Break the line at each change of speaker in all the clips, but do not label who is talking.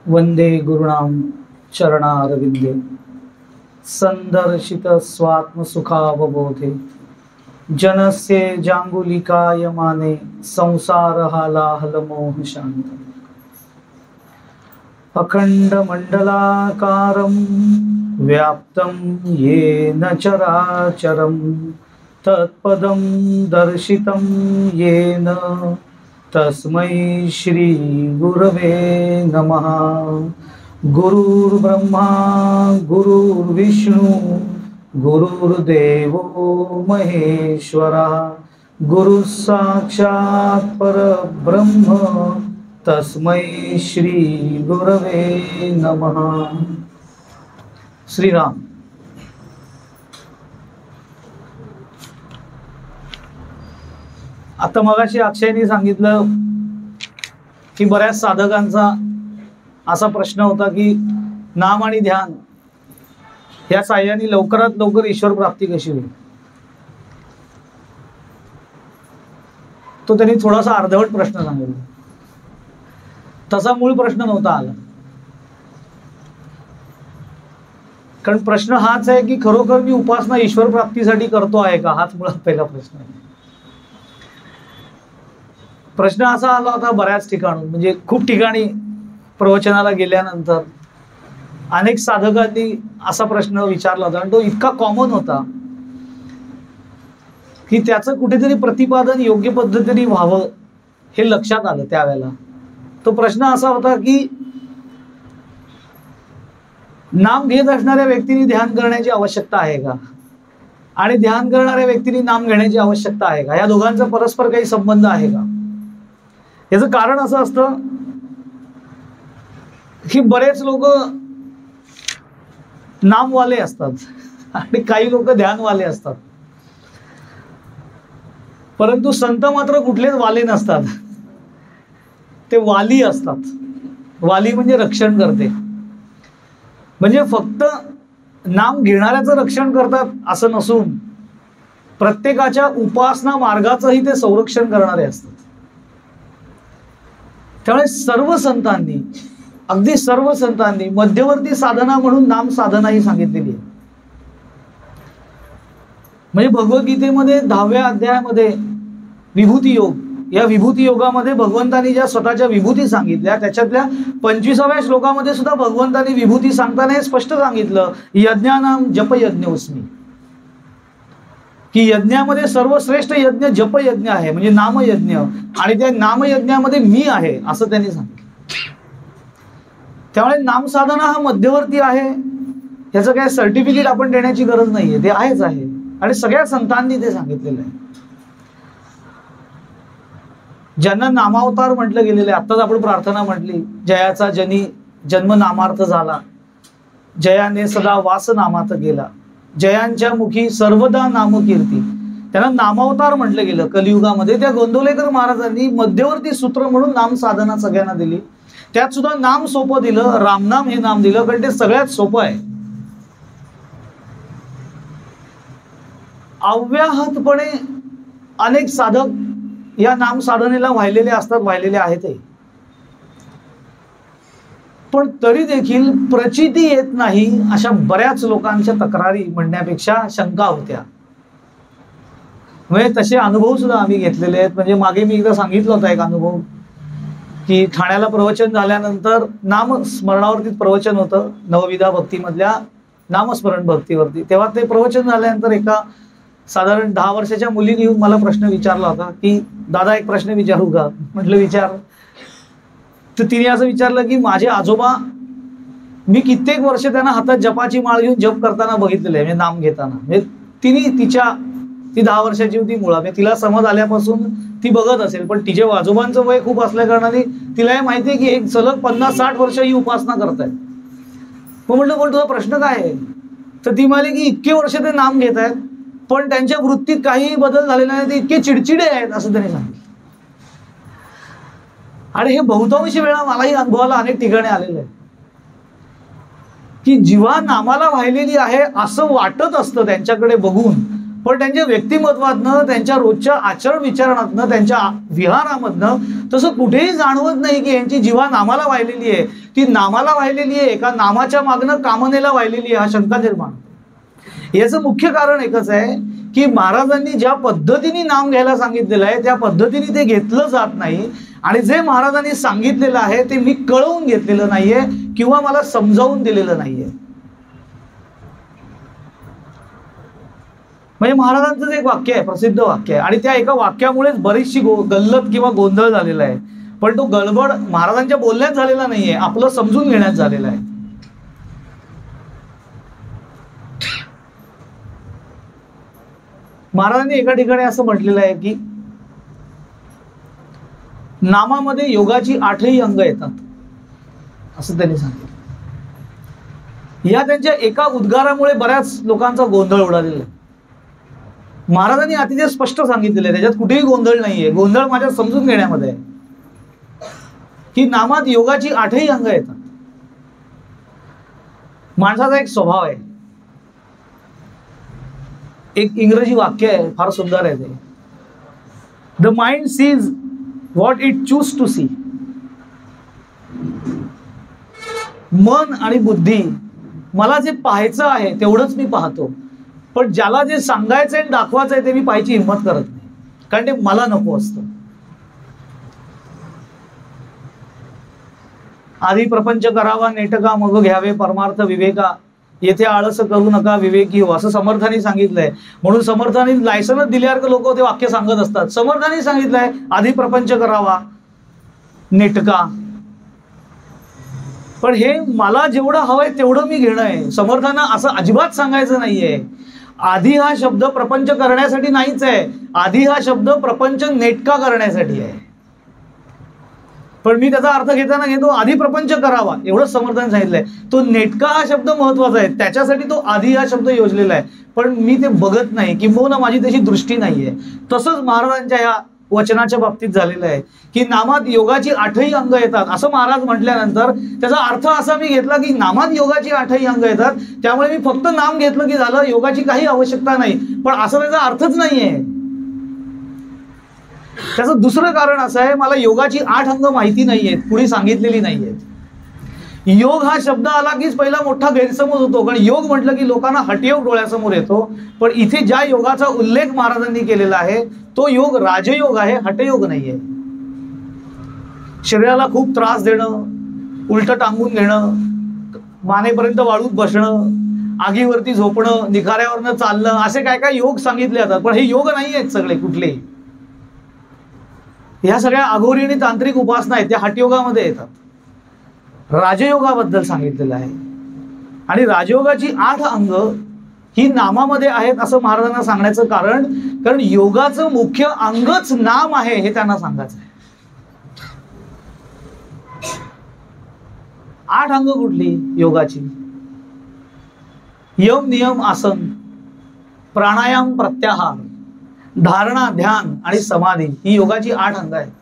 वंदे गुरुणाम चरणारविंदे संदर्शित स्वात्मसुखावबोधे जनस्य जांगुलिकायमाने संसार हालाहलमोह शांत अखंड मंडलाकारं व्याप्तं येन चराचरं तत्पदं दर्शितं येन तस्मै श्री गुरवे नमः। गुरुर्ब्रह्मा गुरुर्विष्णु गुरुर्देवो महेश्वरः गुरुः साक्षात् परब्रह्म तस्मै श्री गुरवे नमः। श्रीराम। आता मगाशी अक्षयनी सांगितलं की बऱ्याच साधकांचा असा प्रश्न होता की नाम आणि ध्यान या साह्याने लवकरात लवकर ईश्वर प्राप्ती कशी होईल। तो त्यांनी थोडासा अर्धवट प्रश्न सांगितला, तसा मूळ प्रश्न नव्हता आला। कारण प्रश्न हाच आहे की खरोखर मी उपासना ईश्वर प्राप्तीसाठी करतो आहे का, हाच मुळात पहिला प्रश्न आहे। प्रश्न असा आला होता बऱ्याच ठिकाणी, म्हणजे खूप ठिकाणी प्रवचनाला गेल्यानंतर अनेक साधकांनी असा प्रश्न विचारला होता आणि तो इतका कॉमन होता की त्याचं कुठेतरी प्रतिपादन योग्य पद्धतीने व्हावं हे लक्षात आलं त्यावेळेला। तो प्रश्न असा होता की नाम घेत असणाऱ्या व्यक्तीने ध्यान करण्याची आवश्यकता आहे का, आणि ध्यान करणाऱ्या व्यक्तीने नाम घेण्याची आवश्यकता आहे का, या दोघांचा परस्पर काही संबंध आहे का। याचं कारण असं असतं की बरेच लोक नामवाले असतात आणि काही लोक ध्यानवाले असतात, परंतु संत मात्र कुठलेच वाले नसतात, ते वाली असतात। वाली म्हणजे रक्षण करते, म्हणजे फक्त नाम घेणाऱ्याचं रक्षण करतात असं नसून प्रत्येकाच्या उपासना मार्गाचंही ते संरक्षण करणारे असतात। त्यामुळे सर्व संतांनी, अगदी सर्व संतांनी मध्यवर्ती साधना म्हणून नाम साधना ही सांगितलेली आहे। म्हणजे भगवद्गीतेमध्ये 10व्या अध्यायामध्ये विभूती योग, या विभूती योगामध्ये भगवंतांनी ज्या स्वतःच्या विभूती सांगितल्या त्याच्यातल्या 25व्या श्लोकामध्ये सुद्धा भगवंतांनी विभूती सांगताना हे स्पष्ट सांगितलं, यज्ञानाम जपयज्ञोस्मी, की यज्ञामध्ये सर्वश्रेष्ठ यज्ञ जपयज्ञ आहे, म्हणजे नामयज्ञ, आणि त्या नामयज्ञामध्ये मी आहे असं त्यांनी सांगितलं। त्यामुळे नामसाधना हा मध्यवर्ती आहे, याचं काय सर्टिफिकेट आपण देण्याची गरज नाहीये, ते आहेच आहे आणि सगळ्या संतांनी ते सांगितलेलं आहे। ज्यांना नामावतार म्हटलं गेलेलं आहे, आत्ताच आपण प्रार्थना म्हटली, जयाचा जनी जन्म नामार्थ झाला, जयाने सदा वास नामात गेला, जयांच्या मुखी सर्वदा नामकीर्ती, त्यांना नामावतार म्हटलं गेलं कलियुगामध्ये। त्या गोंदवलेकर महाराजांनी मध्यवर्ती सूत्र म्हणून नाम साधना सगळ्यांना दिली, त्यात सुद्धा नाम सोपं दिलं, रामनाम हे नाम दिलं, कारण ते सगळ्यात सोपं आहे। अव्याहतपणे अनेक साधक या नाम साधनेला वाहिलेले असतात, वाहिलेले आहेत, पण तरी देखील प्रचिती येत नाही अशा बऱ्याच लोकांच्या तक्रारी म्हणण्यापेक्षा शंका होत्या। म्हणजे तसे अनुभव सुद्धा आम्ही घेतलेले आहेत। म्हणजे मागे मी एकदा सांगितलं होता एक अनुभव की ठाण्याला प्रवचन झाल्यानंतर नामस्मरणावरतीच प्रवचन होतं, नवविधा भक्तीमधल्या नामस्मरण भक्तीवरती। तेव्हा ते प्रवचन झाल्यानंतर एका साधारण 10 वर्षाच्या मुलीने येऊन मला प्रश्न विचारला होता की दादा एक प्रश्न विचारू का, म्हटलं विचार। तर तिने असं विचारलं की माझे आजोबा, मी कित्येक वर्ष त्यांना हातात जपाची माळ घेऊन जप करताना बघितलेलं आहे, म्हणजे नाम घेताना। म्हणजे ती 10 वर्षाची होती मुळात, म्हणजे तिला समज आल्यापासून ती बघत असेल, पण तिच्या आजोबांचं वय खूप असल्या कारणाने तिला हे माहिती आहे की एक सलग 50-60 वर्ष ही उपासना करतायत। मग म्हटलं पण तुझा प्रश्न काय आहे, तर ती म्हणाली की इतके वर्ष ते नाम घेत आहेत पण त्यांच्या वृत्तीत काहीही बदल झालेला नाही, ते इतके चिडचिडे आहेत असं त्यांनी सांगितलं। आणि हे बहुतांशी वेळा मलाही अनुभवाला अनेक ठिकाणी आलेलं आहे की जीवा नामाला वाहिलेली आहे असं वाटत असतं त्यांच्याकडे बघून, पण त्यांच्या व्यक्तिमत्वातनं, त्यांच्या रोजच्या आचरण विचारणातनं, त्यांच्या विहारामधनं तसं कुठेही जाणवत नाही की यांची जीवा नामाला वाहिलेली आहे. ती नामाला वाहिलेली आहे का नामाच्या मागणं कामनेला वाहिलेली आहे, हा शंका निर्माण. याचं मुख्य कारण एकच आहे की महाराजांनी ज्या पद्धतीने नाम घ्यायला सांगितलेलं आहे त्या पद्धतीने ते घेतलं जात नाही. आणि जे महाराजांनी सांगितलेलं आहे ते मी कळवून घेतलेलं नाहीये किंवा मला समजावून दिलेलं नाहीये. म्हणजे महाराजांचं एक वाक्य आहे, प्रसिद्ध वाक्य आहे, आणि त्या एका वाक्यामुळेच बरीचशी गल्लत किंवा गोंधळ झालेला आहे. पण तो गडबड महाराजांच्या बोलण्यात झालेला नाहीये, आपलं समजून घेण्यात झालेला आहे. महाराजांनी एका ठिकाणी असं म्हटलेलं आहे की नामामध्ये योगाची 8ही अंग येतात, असं त्यांनी सांगितलं. या त्यांच्या एका उद्गारामुळे बऱ्याच लोकांचा गोंधळ उडालेला आहे. महाराजांनी अतिशय स्पष्ट सांगितलेलं आहे, त्याच्यात कुठेही गोंधळ नाहीये. गोंधळ माझ्या समजून घेण्यामध्ये आहे की नामात योगाची 8ही अंग येतात. माणसाचा एक स्वभाव आहे, एक इंग्रजी वाक्य आहे, फार सुंदर आहे ते. The mind sees what it choose to see. मन आणि बुद्धी मला जे पाहायचं आहे तेवढंच मी पाहतो, पण ज्याला जे सांगायचंय आणि दाखवायचंय ते मी पाहायची हिंमत करत नाही, कारण ते मला नको असतं. आधी प्रपंच करावा नेटका, मग घ्यावे परमार्थ विवेका. येथे आळस करू नका विवेकी हो, असं समर्थांनी सांगितलंय. म्हणून समर्थांनी लायसनच दिल्यावर लोक ते वाक्य सांगत असतात. समर्थांनी सांगितलंय आधी प्रपंच करावा नेटका, पण हे मला जेवढं हवंय तेवढं मी घेणं आहे. समर्थांना असं अजिबात सांगायचं नाहीये. आधी हा शब्द प्रपंच करण्यासाठी नाहीच आहे, आधी हा शब्द प्रपंच नेटका करण्यासाठी आहे. पण मी त्याचा अर्थ घेताना घेतो आधी प्रपंच करावा, एवढंच समर्थांनी सांगितलंय. तो नेटका हा शब्द महत्वाचा आहे, त्याच्यासाठी तो आधी हा शब्द योजलेला आहे, पण मी ते बघत नाही, किंबहुना माझी तशी दृष्टी नाहीये. तसंच महाराजांच्या या वचनाच्या बाबतीत झालेलं आहे की नामात योगाची 8ही अंग येतात असं महाराज म्हटल्यानंतर त्याचा अर्थ असा मी घेतला की नामात योगाची 8ही अंग येतात, त्यामुळे मी फक्त नाम घेतलं की झालं, योगाची काही आवश्यकता नाही. पण असं त्याचा अर्थच नाहीये. त्याचं दुसरं कारण असं आहे, मला योगाची 8 अंग माहिती नाहीयेत, कुणी सांगितलेली नाहीयेत. योग हा शब्द आला कीच पहिला मोठा गैरसमज होतो, कारण योग म्हटलं की लोकांना हटयोग डोळ्यासमोर येतो. पण इथे ज्या योगाचा उल्लेख महाराजांनी केलेला आहे तो योग राजयोग आहे, हटयोग नाहीये. शरीराला खूप त्रास देणं, उलट टांगून घेणं, मानेपर्यंत वाळूत बसणं, आगीवरती झोपणं, निखाऱ्यावरनं चालणं, असे काय काय योग सांगितले जातात. पण हे योग नाही आहेत सगळे, कुठले. ह्या सगळ्या अघोरी आणि तांत्रिक उपासना आहेत, त्या हटयोगामध्ये येतात. राजयोगाबद्दल सांगितलेलं आहे. आणि राजयोगाची 8 अंग ही नामामध्ये आहेत असं महाराजांना सांगण्याचं कारण योगाचं मुख्य अंगच नाम आहे हे त्यांना सांगायचं आहे. 8 अंग कुठली योगाची? यम नियम आसन, प्राणायाम प्रत्याहार, धारणा ध्यान आणि समाधी, ही योगाची 8 अंग आहेत.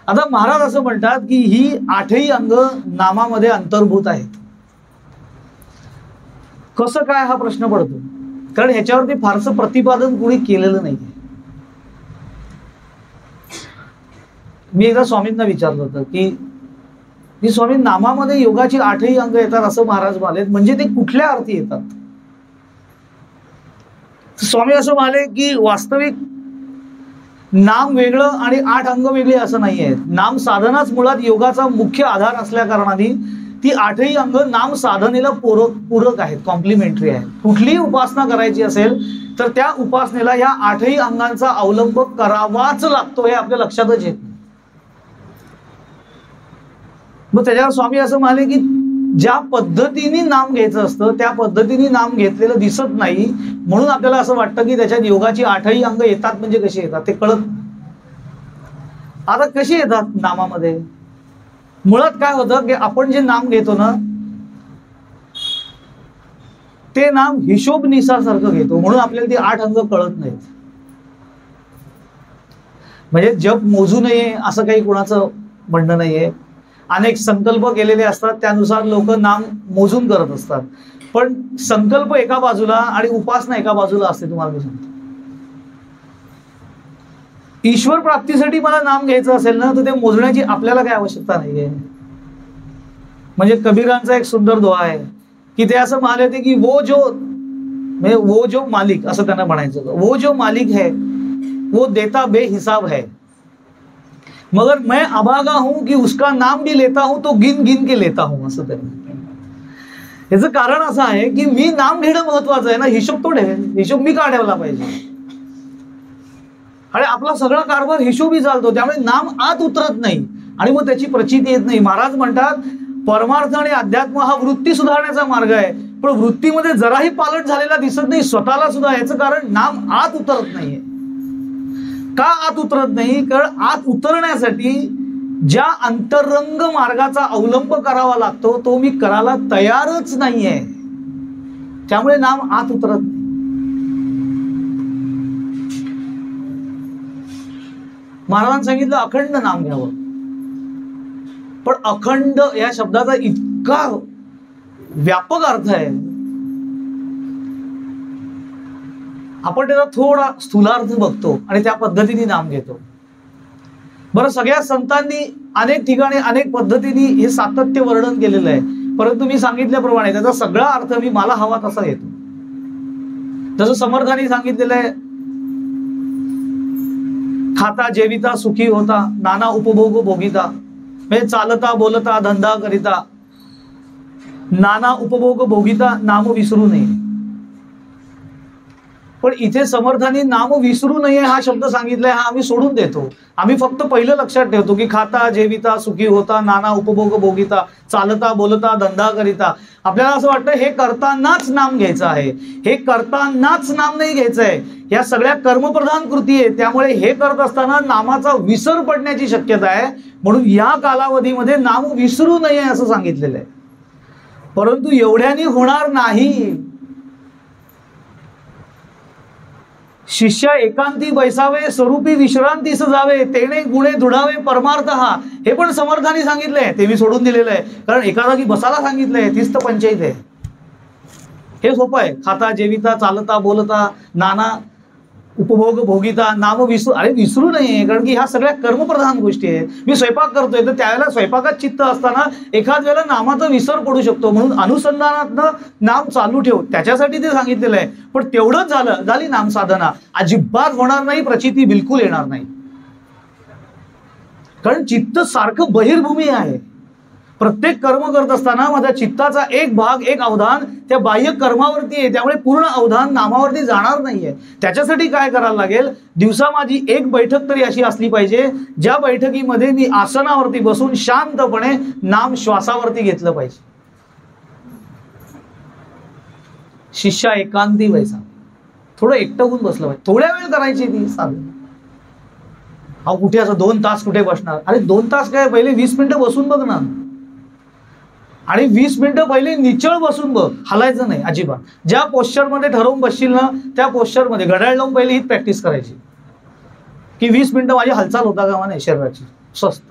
आता महाराज असं म्हणतात की ही 8ही अंग नामामध्ये अंतर्भूत आहेत. कसं काय हा प्रश्न पडतो, कारण ह्याच्यावरती फारसं प्रतिपादन कोणी केलेलं नाही. मी एकदा स्वामींना विचारलं होतं की स्वामी नामामध्ये योगाची 8ही अंग येतात असं महाराज म्हणाले, म्हणजे ते कुठल्या अर्थी येतात? स्वामी असं म्हणाले की वास्तविक नाम वेगळं आणि 8 अंग वेगळे असं नाही आहे. नाम साधनाच मुळात योगाचा मुख्य आधार असल्या कारणाने ती 8ही अंग नाम साधनेला पूरक आहेत, कॉम्प्लिमेंटरी आहेत. कुठलीही उपासना करायची असेल तर त्या उपासनेला या 8ही अंगांचा अवलंब करावाच लागतो, हे आपल्या लक्षातच येत. मग त्याच्यावर स्वामी असं म्हणाले की ज्या पद्धतीने नाम घ्यायचं असतं त्या पद्धतीने नाम घेतलेलं दिसत नाही, म्हणून आपल्याला असं वाटतं की त्याच्यात योगाची 8ही अंग येतात. म्हणजे कशी येतात ते कळत. आता कशी येतात नामामध्ये? मुळात काय होतं की आपण जे नाम घेतो ना ते नाम हिशोब निसासारखं घेतो, म्हणून आपल्याला ती 8 अंग कळत नाहीत. म्हणजे जप मोजू नये असं काही कोणाचं म्हणणं नाहीये. अनेक संकल्प केलेले असतात, त्यानुसार लोक नाम मोजून करत असतात. पण संकल्प एका बाजूला आणि उपासना एका बाजूला असते. तुम्हाला मी सांगतो ईश्वर प्राप्तीसाठी मला नाम घ्यायचं असेल ना, तर ते मोजण्याची आपल्याला काय आवश्यकता नाहीये. म्हणजे कबीरांचा एक सुंदर दोहा आहे की ते असं म्हणाले होते की वो जो मालिक, असं त्यांना म्हणायचं होतं, वो जो मालिक है वो देता बेहिसाब है, मगर मैं अभागा हूं कि उसका नाम भी लेता हूं तो गिन गिन के लेता हूं, असं त्यांनी. याचं कारण असं आहे की मी नाम घेणं महत्वाचं आहे ना, हिशोब तो ठेवेल. हिशोब मी का ठेवला पाहिजे? आणि आपला सगळा कारभार हिशोबी चालतो, त्यामुळे नाम आत उतरत नाही आणि मग त्याची प्रचिती येत नाही. महाराज म्हणतात परमार्थ आणि अध्यात्म हा वृत्ती सुधारण्याचा मार्ग आहे, पण वृत्तीमध्ये जराही पालट झालेला दिसत नाही स्वतःला सुद्धा. याचं कारण नाम आत उतरत नाहीये. का आत उतरत नाही? कारण आत उतरण्यासाठी ज्या अंतरंग मार्गाचा अवलंब करावा लागतो तो मी करायला तयारच नाहीये, त्यामुळे नाम आत उतरत नाही. महाराजांनी सांगितलं अखंड नाम घ्यावं, पण अखंड या शब्दाचा इतका व्यापक अर्थ आहे, आपण त्याचा थोडा स्थूलार्थ बघतो आणि त्या पद्धतीने नाम घेतो. बरं, सगळ्या संतांनी अनेक ठिकाणी अनेक पद्धतीने हे सातत्य वर्णन केलेलं आहे, परंतु मी सांगितल्याप्रमाणे त्याचा सगळा अर्थ मी मला हवा तसा घेतो. जसं समर्थांनी सांगितलेलं आहे, खाता जेविता सुखी होता, नाना उपभोग भोगिता, म्हणजे चालता बोलता धंदा करिता, नाना उपभोग भोगिता नाम विसरू नये. पण इथे समर्थांनी नाम विसरू नये हा शब्द सांगितलाय, हा आम्ही सोडून देतो. आम्ही फक्त पहिलं लक्षात ठेवतो की खाता जेविता सुखी होता, नाना उपभोग भोगिता, चालता बोलता धंदा करिता. आपल्याला असं वाटतं हे करतानाच नाम घ्यायचं आहे, हे करतानाच नाम नाही घ्यायचं आहे. या सगळ्या कर्मप्रधान कृती आहे, त्यामुळे हे करत असताना नामाचा विसर पडण्याची शक्यता आहे. म्हणून या कालावधीमध्ये नाम विसरू नये असं सांगितलेलं आहे. परंतु एवढ्याने होणार नाही. शिष्य एकांती बैसावे, स्वरूपी विश्रांतीस जावे, तेने गुणे दृढावे परमार्थ हा, हे पण समर्थांनी सांगितलंय, ते मी सोडून दिलेलं आहे. कारण एका जागी बसायला सांगितलंय, तीच तर पंचायत आहे. हे सोपं आहे, खाता जेविता चालता बोलता नाना उपभोग भोगिता नाम विसरू नये. कारण की ह्या सगळ्या कर्मप्रधान गोष्टी आहेत. मी स्वयंपाक करतोय तर त्यावेळेला स्वयंपाकात चित्त असताना एखाद वेळेला नामाचा विसर पडू शकतो, म्हणून अनुसंधानातनं नाम चालू ठेव, त्याच्यासाठी ते सांगितलेलं आहे. पण तेवढंच झाली नाम साधना, अजिबात होणार नाही, प्रचिती बिलकुल येणार नाही. कारण चित्त सारखं बहिर्भूमी आहे. प्रत्येक कर्म करत असताना माझ्या चित्ताचा एक भाग, एक अवधान त्या बाह्य कर्मावरती आहे, त्यामुळे पूर्ण अवधान नामावरती जाणार नाहीये. त्याच्यासाठी काय करायला लागेल, दिवसा माझी एक बैठक तरी अशी असली पाहिजे ज्या बैठकीमध्ये मी आसनावरती बसून शांतपणे नाम श्वासावरती घेतलं पाहिजे. शिष्या एकांती व्हायचा, थोडं एकटं होऊन बसलं पाहिजे, थोड्या वेळ करायची ती साधना. अहो कुठे असं 2 तास कुठे बसणार? अरे 2 तास काय, पहिले 20 मिनिटं बसून बघ ना, आणि 20 मिनिटं पहिले निचळ बसून बघ, हलायचं नाही अजिबात. ज्या पोश्चरमध्ये ठरवून बसशील ना त्या पोश्चरमध्ये घड्याळ लावून पहिले ही प्रॅक्टिस करायची की 20 मिनिटं माझी हालचाल होता का नाही शरीराची. स्वस्त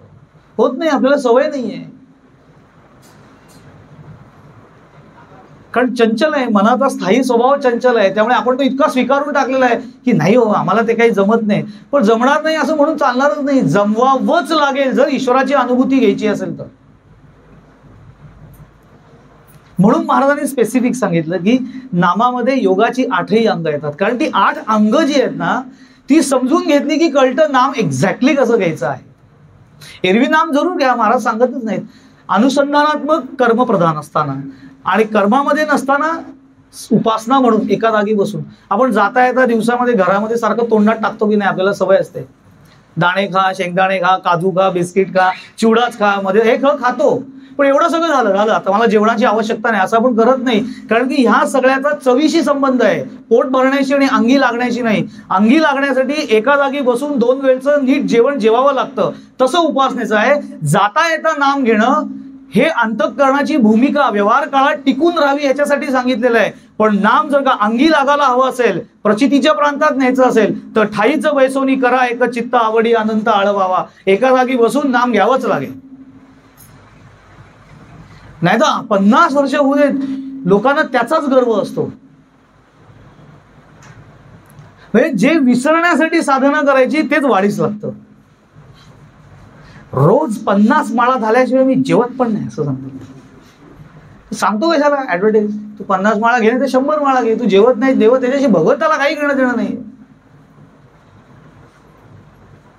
होत नाही, आपल्याला सवय नाहीये. कारण चंचल आहे, मनाचा स्थायी स्वभाव चंचल आहे, त्यामुळे आपण तो इतका स्वीकारून टाकलेला आहे की नाही हो आम्हाला ते काही जमत नाही. पण जमणार नाही असं म्हणून चालणारच नाही, जमवावंच लागेल जर ईश्वराची अनुभूती घ्यायची असेल तर. म्हणून महाराजांनी स्पेसिफिक सांगितलं की नामामध्ये योगाची 8ही अंग येतात. कारण ती 8 अंग जी आहेत ना ती समजून घेतली की कळतं नाम एक्झॅक्टली कसं घ्यायचं आहे. एरवी नाम जरूर घ्या, महाराज सांगतच नाहीत. अनुसंधानात्मक कर्मप्रधान असताना आणि कर्मामध्ये नसताना उपासना म्हणून एका जागी बसून आपण जाता येता दिवसामध्ये घरामध्ये सारखं तोंडात टाकतो की नाही, आपल्याला सवय असते. दाणे खा, शेंगदाणे खा, काजू खा, बिस्किट खा, चिवडाच खा, मध्ये हे खातो. पण एवढं सगळं झालं आता मला जेवणाची आवश्यकता नाही असं आपण करत नाही. कारण की ह्या सगळ्याचा चवीशी संबंध आहे, पोट भरण्याशी आणि अंगी लागण्याची नाही. अंगी लागण्यासाठी एका जागी बसून 2 वेळचं नीट जेवण जेवावं लागतं. तसं उपासनेचं आहे. जाता येता नाम घेणं हे अंतःकरणाची भूमिका व्यवहार काळात टिकून राहावी याच्यासाठी सांगितलेलं आहे. पण नाम जर का अंगी लागायला हवं असेल, प्रचितीच्या प्रांतात न्यायचं असेल तर ठाईचं बैसोनी करा एक चित्त आवडी अनंत आळवावा. एका जागी बसून नाम घ्यावंच लागेल. नाही तर 50 वर्ष होऊ देत लोकांना त्याचाच गर्व असतो. म्हणजे जे विसरण्यासाठी साधना करायची तेच वाढीस लागतं. रोज 50 माळा झाल्याशिवाय मी जेवत पण नाही असं सांगतो कशाला ऍडव्हर्टाईज. तू 50 माळा घे, तर 100 माळा घे, तू जेवत नाही देव त्याच्याशी भगवंताला काही घेणं देणं नाही.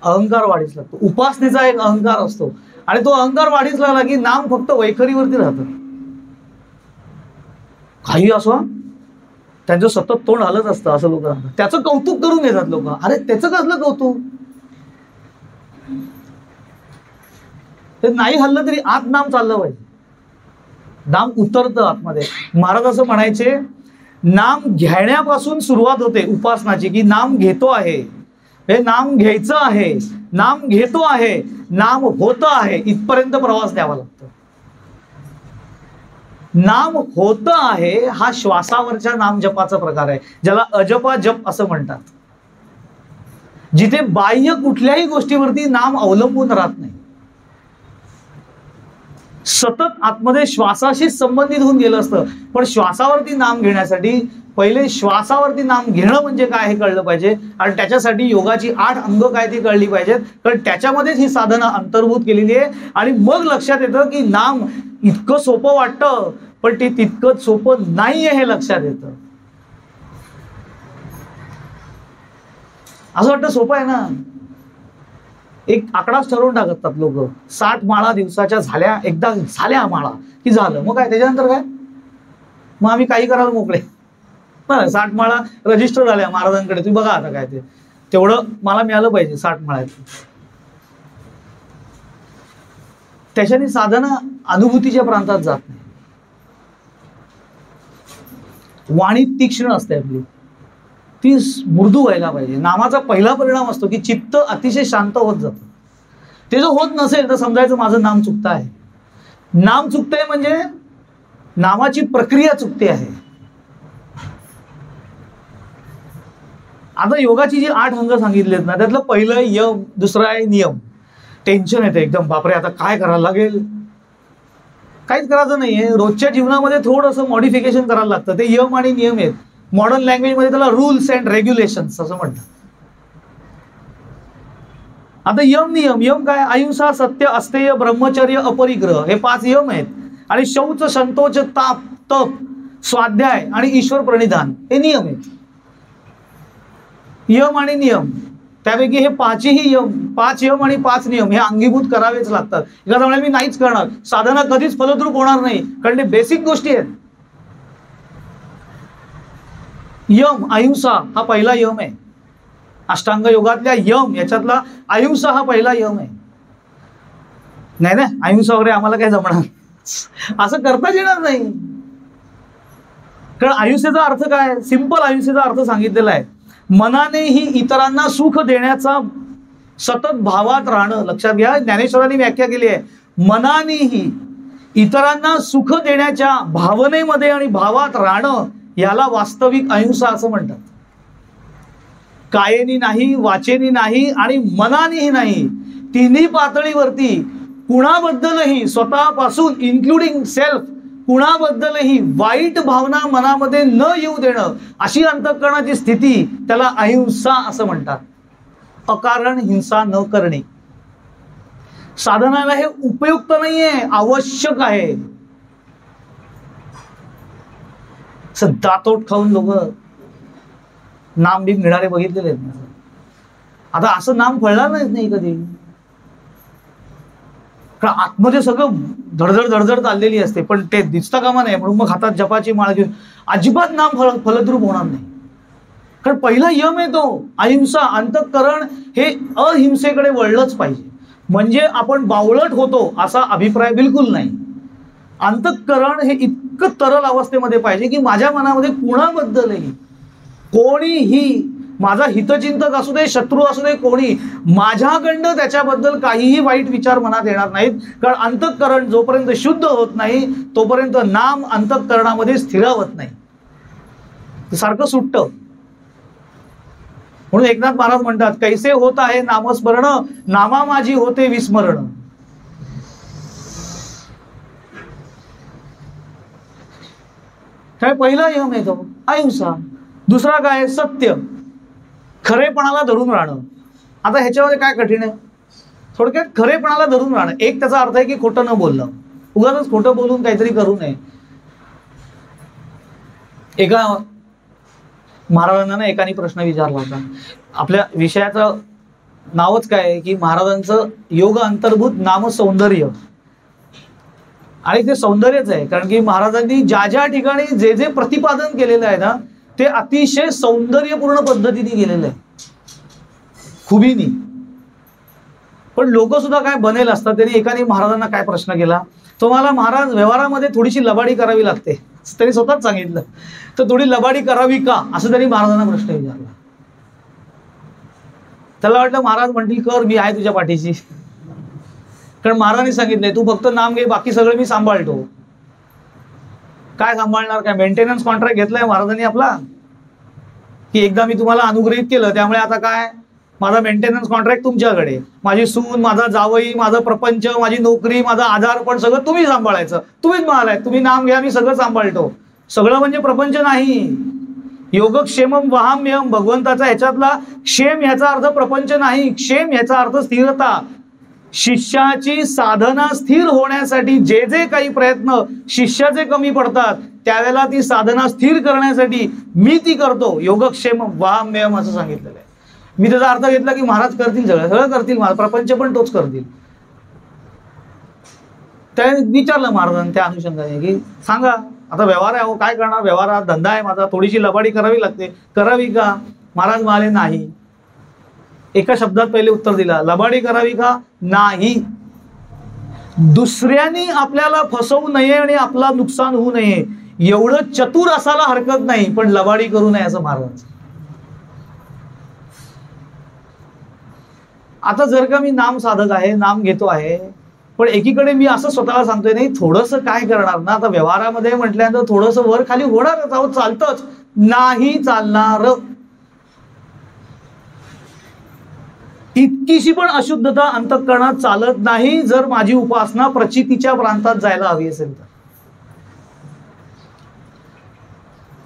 अहंकार वाढीस लागतो. उपासनेचा एक अहंकार असतो आणि तो अहंकार वाढीस लागला की नाम फक्त वैखरीवरती राहतं. काही असो त्यांचं सतत तोंड हलत असतं असं लोक सांगतात. त्याचं कौतुक करून घेतात लोक. अरे त्याचं कसलं कौतुक? ते नाही हल्लं तरी आत नाम चाललं पाहिजे. नाम उतरतं आतमध्ये. महाराज असं म्हणायचे, नाम घेण्यापासून सुरुवात होते उपासनाची, की नाम घेतो आहे, हे नाम घ्यायचं आहे, नाम घेतो आहे, नाम होत आहे, इथपर्यंत प्रवास द्यावा लागतो. नाम होत आहे हा श्वासावरच्या नाम जपाचा प्रकार आहे, ज्याला अजपा जप असं म्हणतात. जिथे बाह्य कुठल्याही गोष्टीवरती नाम अवलंबून राहत नाही, सतत आतमध्ये श्वासाशी संबंधित होऊन गेलं असतं. पण श्वासावरती नाम घेण्यासाठी पहिले श्वासावरती नाम घेणं म्हणजे काय हे कळलं पाहिजे आणि त्याच्यासाठी योगाची 8 अंग काय ती कळली पाहिजेत. कारण त्याच्यामध्येच ही साधना अंतर्भूत केलेली आहे. आणि मग लक्षात येतं की नाम इतकं सोपं वाटतं पण ते तितकंच सोपं नाहीये हे लक्षात येतं. असं वाटतं सोपं आहे ना. एक आकडाच ठरवून टाकतात लोक, 60 माळा दिवसाच्या झाल्या, एकदा झाल्या माळा की झालं, मग काय त्याच्यानंतर काय, मग आम्ही काही करायला मोकळे. 60 माळा रजिस्टर झाल्या महाराजांकडे, तुम्ही बघा आता काय ते तेवढं मला मिळालं पाहिजे 60 माळ्यात. त्याच्याने साधना अनुभूतीच्या प्रांतात जात नाही. वाणी तीक्ष्ण असते आपली, ती मृदू व्हायला पाहिजे. नामाचा पहिला परिणाम असतो की चित्त अतिशय शांत होत जातं. ते जर होत नसेल तर समजायचं माझं नाम चुकतं आहे. नाम चुकतंय म्हणजे नामाची प्रक्रिया चुकते आहे. आता योगाची जी 8 अंग सांगितलेत ना, त्यातलं पहिलं यम, दुसरं आहे नियम. टेन्शन येते एकदम, बापरे आता काय करायला लागेल. काहीच करायचं नाहीये, रोजच्या जीवनामध्ये थोडंसं मॉडिफिकेशन करायला लागतं. ते यम आणि नियम आहेत. मॉडर्न लँग्वेज मध्ये त्याला रूल्स अँड रेग्युलेशन्स असं म्हणतात. आता यम नियम, यम काय, अहिंसा, सत्य, अस्तेय, ब्रह्मचर्य, अपरिग्रह, हे 5 यम आहेत. आणि शौच, संतोष, ताप, तप, स्वाध्याय आणि ईश्वर प्रणिधान हे नियम आहेत. यम आणि नियम, त्यापैकी हे 5ही यम, 5 यम आणि 5 नियम हे अंगीभूत करावेच लागतात. एखादा म्हणाल मी नाहीच करणार, साधना कधीच फलद्रूप होणार नाही, कारण ते बेसिक गोष्टी आहेत. यम अहिंसा हा पहिला यम आहे. अष्टांग योगातल्या यम याच्यातला अहिंसा हा पहिला यम आहे. नाही ना, अहिंसा वगैरे आम्हाला काय जमणार, असं करताच येणार नाही. कारण अहिंसेचा अर्थ काय, सिंपल अहिंसेचा अर्थ सांगितलेला आहे. मनानेही इतरांना सुख देण्याचा सतत भावात राहणं. लक्षात घ्या, ज्ञानेश्वरांनी व्याख्या केली आहे, मनानेही इतरांना सुख देण्याच्या भावनेमध्ये आणि भावात राहणं याला वास्तविक अहिंसा असं म्हणतात. कायेनी नाही, वाचेनी नाही आणि मनानेही नाही, तिन्ही पातळीवरती कुणाबद्दलही, स्वतःपासून इन्क्लुडिंग सेल्फ, कुणाबद्दलही वाईट भावना मनामध्ये न येऊ देणं, अशी अंतःकरणाची स्थिती त्याला अहिंसा असं म्हणतात. अकारण हिंसा न करणे. साधनाला हे उपयुक्त नाहीये, आवश्यक आहे. दातोट खाऊन लोक नाम बी मिळाले बघितलेले आहेत. आता असं नाम फळणार नाही कधी, कारण आतमध्ये सगळं धडधड धडधड चाललेली असते, पण ते दिसता कामा नाही. म्हणून मग हातात जपाची माळ घेऊन अजिबात नाम फलद्रूप होणार नाही. कारण पहिला यम आहे तो अहिंसा. अंतःकरण हे अहिंसेकडे वळलंच पाहिजे, म्हणजे आपण बावळट होतो असा अभिप्राय बिलकुल नाही. अंतःकरण हे इतकं तरल अवस्थेमध्ये पाहिजे की माझ्या मनामध्ये कुणाबद्दलही, कोणीही, माझा हितचिंतक असू दे, शत्रू असू दे, कोणी, माझ्याकडनं त्याच्याबद्दल काहीही वाईट विचार मनात येणार नाहीत. कारण अंतःकरण जोपर्यंत शुद्ध होत नाही तोपर्यंत नाम अंतःकरणामध्ये स्थिरावत नाही, सारखं सुटतं. म्हणून एकनाथ महाराज म्हणतात, कैसे होत आहे नामस्मरण, नामा माझी होते विस्मरण. काय पहिला यम आहे तो अहिंसा. दुसरा काय, सत्य. खरेपणाला धरून राहणं. आता ह्याच्यामध्ये काय कठीण आहे? थोडक्यात खरेपणाला धरून राहणं एक त्याचा अर्थ आहे की खोटं न बोलणं, उगाच खोटं बोलून काहीतरी करू नये. एका महाराजांना ना एकाने प्रश्न विचारला होता. आपल्या विषयाचं नावच काय आहे की महाराजांचं योग अंतर्भूत नाम सौंदर्य, आणि ते सौंदर्यच आहे. कारण की महाराजांनी ज्या ज्या ठिकाणी जे जे प्रतिपादन केलेलं आहे ना ते अतिशय सौंदर्यपूर्ण पद्धतीने केलेलं आहे, खुबीनी. पण लोक सुद्धा काय बनेल असतात. त्यांनी एकाने महाराजांना काय प्रश्न केला, तुम्हाला महाराज व्यवहारामध्ये थोडीशी लबाडी करावी लागते, त्यांनी स्वतःच सांगितलं. तर थोडी लबाडी करावी का, असं त्यांनी महाराजांना प्रश्न विचारला. त्याला वाटलं महाराज म्हणतील कर, मी आहे तुझ्या पाठीशी. कारण महाराजांनी सांगितलंय तू फक्त नाम घे, बाकी सगळं मी सांभाळतो. काय सांभाळणार, काय मेंटेनन्स कॉन्ट्रॅक्ट घेतलाय महाराजांनी आपला की एकदा मी तुम्हाला अनुग्रहित केलं त्यामुळे आता काय माझा मेंटेनन्स कॉन्ट्रॅक्ट तुमच्याकडे, माझी सून, माझा जावई, माझा प्रपंच, माझी नोकरी, माझा आधार पण सगळं तुम्ही सांभाळायचं. तुम्हीच म्हणालाय तुम्ही नाम घ्या मी सगळं सांभाळतो. सगळं म्हणजे प्रपंच नाही. योगक्षेमम वहाम्यम, भगवंताचा ह्याच्यातला क्षेम ह्याचा अर्थ प्रपंच नाही, क्षेम ह्याचा अर्थ स्थिरता. शिष्याची साधना स्थिर होण्यासाठी जे जे काही प्रयत्न शिष्याचे कमी पडतात त्यावेळेला ती साधना स्थिर करण्यासाठी मी ती करतो. योगक्षेम वहाम्यम असं सांगितलेलं आहे. मी त्याचा अर्थ घेतला की महाराज करतील, सगळं करतील, प्रपंच पण तोच करतील. त्याने विचारलं महाराजांनी त्या अनुषंगाने की सांगा आता व्यवहार आहे, काय करणार, व्यवहारात धंदा आहे माझा, थोडीशी लबाडी करावी लागते, करावी का? महाराज म्हणाले नाही. एका शब्दात पहिले उत्तर दिला, लबाडी करावी का? नाही. दुसऱ्यांनी आपल्याला फसवू नये आणि आपला नुकसान होऊ नये एवढं चतुर असायला हरकत नाही, पण लबाडी करू नये असं महाराज. आता जर का मी नाम साधक आहे, नाम घेतो आहे, पण एकीकडे मी असं स्वतःला सांगतोय नाही थोडंसं काय करणार ना, आता व्यवहारामध्ये म्हटल्यानंतर थोडंसं वर खाली होणारच आहोत, चालतंच. नाही चालणार. इतकीशी पण अशुद्धता अंतःकरणात चालत नाही जर माझी उपासना प्रचितीच्या प्रांतात जायला हवी असेल तर.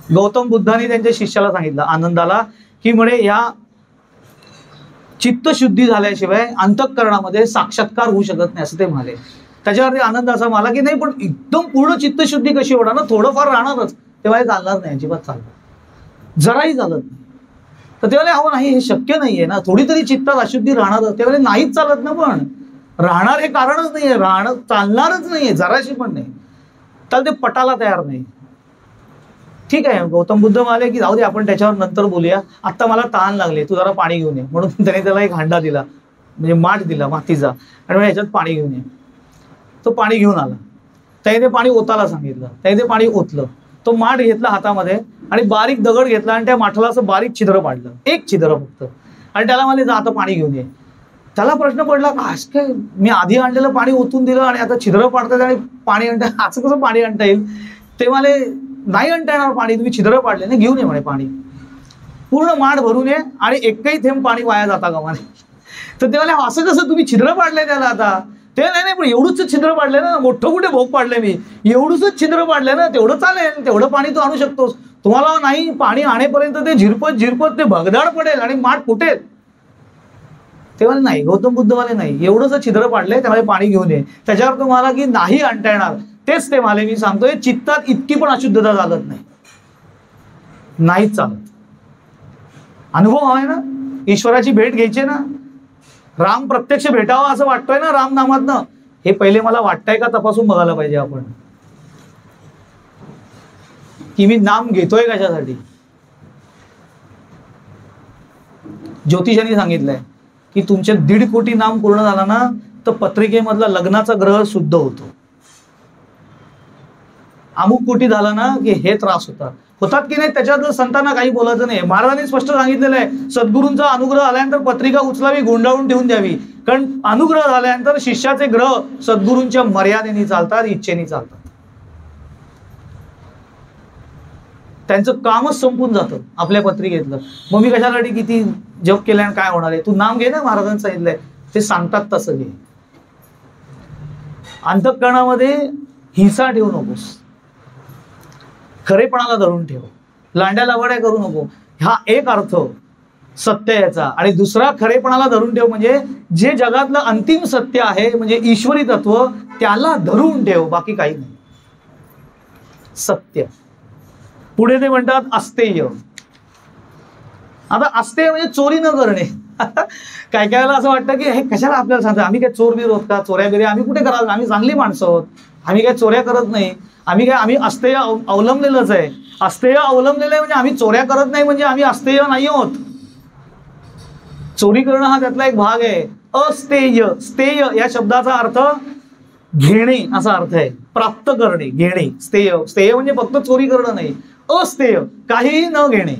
गौतम बुद्धांनी त्यांच्या शिष्याला सांगितलं आनंदाला की म्हणे या चित्तशुद्धी झाल्याशिवाय अंतःकरणामध्ये साक्षात्कार होऊ शकत नाही असं ते म्हणाले. त्याच्यावरती आनंद असा मला की नाही पण एकदम पूर्ण चित्तशुद्धी कशी होणार ना, थोडंफार राहणारच. तेव्हा हे चालणार नाही, अजिबात चालणार जराही चालत नाही. तर तेव्हा हवं नाही, हे शक्य नाहीये ना, थोडी तरी चित्तात अशुद्धी राहणार. तेव्हा नाहीच चालत ना, पण राहणार हे कारणच नाहीये, राहणं चालणारच नाहीये जराशी पण नाही, त्याला ते पटायला तयार नाही. ठीक आहे, गौतम बुद्ध म्हणाले की जाऊ दे आपण त्याच्यावर नंतर बोलूया, आत्ता मला तहान लागले, तू जरा पाणी घेऊन ये. म्हणून त्याने त्याला एक हांडा दिला, म्हणजे माठ दिला मातीचा, आणि ह्याच्यात पाणी घेऊन ये. तो पाणी घेऊन आला, त्याने ते पाणी ओताला सांगितलं, त्याने ते पाणी ओतलं. तो माठ घेतला हातामध्ये आणि बारीक दगड घेतला आणि त्या माठाला असं बारीक छिद्र पाडलं, एक छिद्र फक्त, आणि त्याला म्हणाले जा आता पाणी घेऊन ये. त्याला प्रश्न पडला का असं काय, मी आधी आणलेलं पाणी ओतून दिलं आणि आता छिद्र पाडतात आणि पाणी आणता, असं कसं पाणी आणता येईल? ते म्हणाले नाही आणता येणार पाणी, तुम्ही छिद्र पाडले नाही, घेऊन ये म्हणे पाणी, पूर्ण माठ भरून ये आणि एकही थेंब पाणी वाया जाता का म्हणे. तर ते म्हणाले असं कसं, तुम्ही छिद्र पाडलंय त्याला आता? ते नाही पण एवढंच छिद्र पाडलंय ना, मोठं कुठे भोग पाडलंय मी, एवढंच छिद्र पाडलंय ना, तेवढं चालेल, तेवढं पाणी तू आणू शकतोस. तुम्हाला नाही पाणी आणेपर्यंत ते झिरपत झिरपत ते भगदाड पडेल आणि माठ फुटेल. तेव्हा नाही, गौतम बुद्धवाले नाही, एवढंच छिद्र पाडलंय त्यामध्ये पाणी घेऊन ये. त्याच्यावर तुम्हाला की नाही आणता येणार, तेच ते म्हणाले मी सांगतोय चित्तात इतकी पण अशुद्धता चालत नाही, नाहीच चालत. अनुभव हवाय ना, ईश्वराची भेट घ्यायची ना, राम प्रत्यक्ष भेटावा असं वाटतोय ना राम नामातनं, हे पहिले मला वाटतंय का तपासून बघायला पाहिजे आपण की मी नाम घेतोय कशासाठी. ज्योतिषांनी सांगितलंय की तुमचे 1.5 कोटी नाम पूर्ण झाला ना तर पत्रिकेमधला लग्नाचा ग्रह शुद्ध होतो. अमुक कोटी झाला ना की हे त्रास होतात की नाही त्याच्यात संतांना काही बोलायचं नाही. महाराजांनी स्पष्ट सांगितलेलं आहे सद्गुरूंचा अनुग्रह आल्यानंतर पत्रिका उचलावी, गुंडाळून ठेवून द्यावी. कारण अनुग्रह झाल्यानंतर शिष्याचे ग्रह सद्गुरूंच्या मर्यादेने चालतात, इच्छेने चालतात, त्यांचं कामच संपून जातं आपल्या पत्रिकेतलं. मग मी कशासाठी किती जप केल्याने काय होणार आहे? तू नाम घे ना, महाराजांनी सांगितलंय ते सांगतात तसं घे. अंतःकरणामध्ये हिंसा ठेवू नकोस, खरेपणाला धरून ठेव, लांड्या लवाड्या करू नको. हा एक अर्थ सत्य याचा, आणि दुसरा खरेपणाला धरून ठेव म्हणजे जे जगातलं अंतिम सत्य आहे म्हणजे ईश्वरी तत्व, त्याला धरून ठेव, बाकी काही नाही. सत्य. पुढे ते म्हणतात अस्तेय. आता अस्तेय म्हणजे चोरी न करणे. काय काय वेळेला असं वाटतं की हे कशाला आपल्याला सांगतं, आम्ही काय चोर बीर होत का, चोऱ्या बिऱ्या आम्ही कुठे कराल, आम्ही चांगली माणसं आहोत, आम्ही काय चोऱ्या करत नाही, आम्ही अस्तेय अवलंबलेलंच आहे. अस्तेय अवलंबलेलं आहे म्हणजे आम्ही चोऱ्या करत नाही म्हणजे आम्ही अस्तेय नाही आहोत. चोरी करणं हा त्यातला एक भाग आहे. अस्तेय, स्तेय या शब्दाचा अर्थ घेणे असा अर्थ आहे, प्राप्त करणे, घेणे. स्तेय, स्तेय म्हणजे फक्त चोरी करणं नाही. अस्तेय काहीही न घेणे.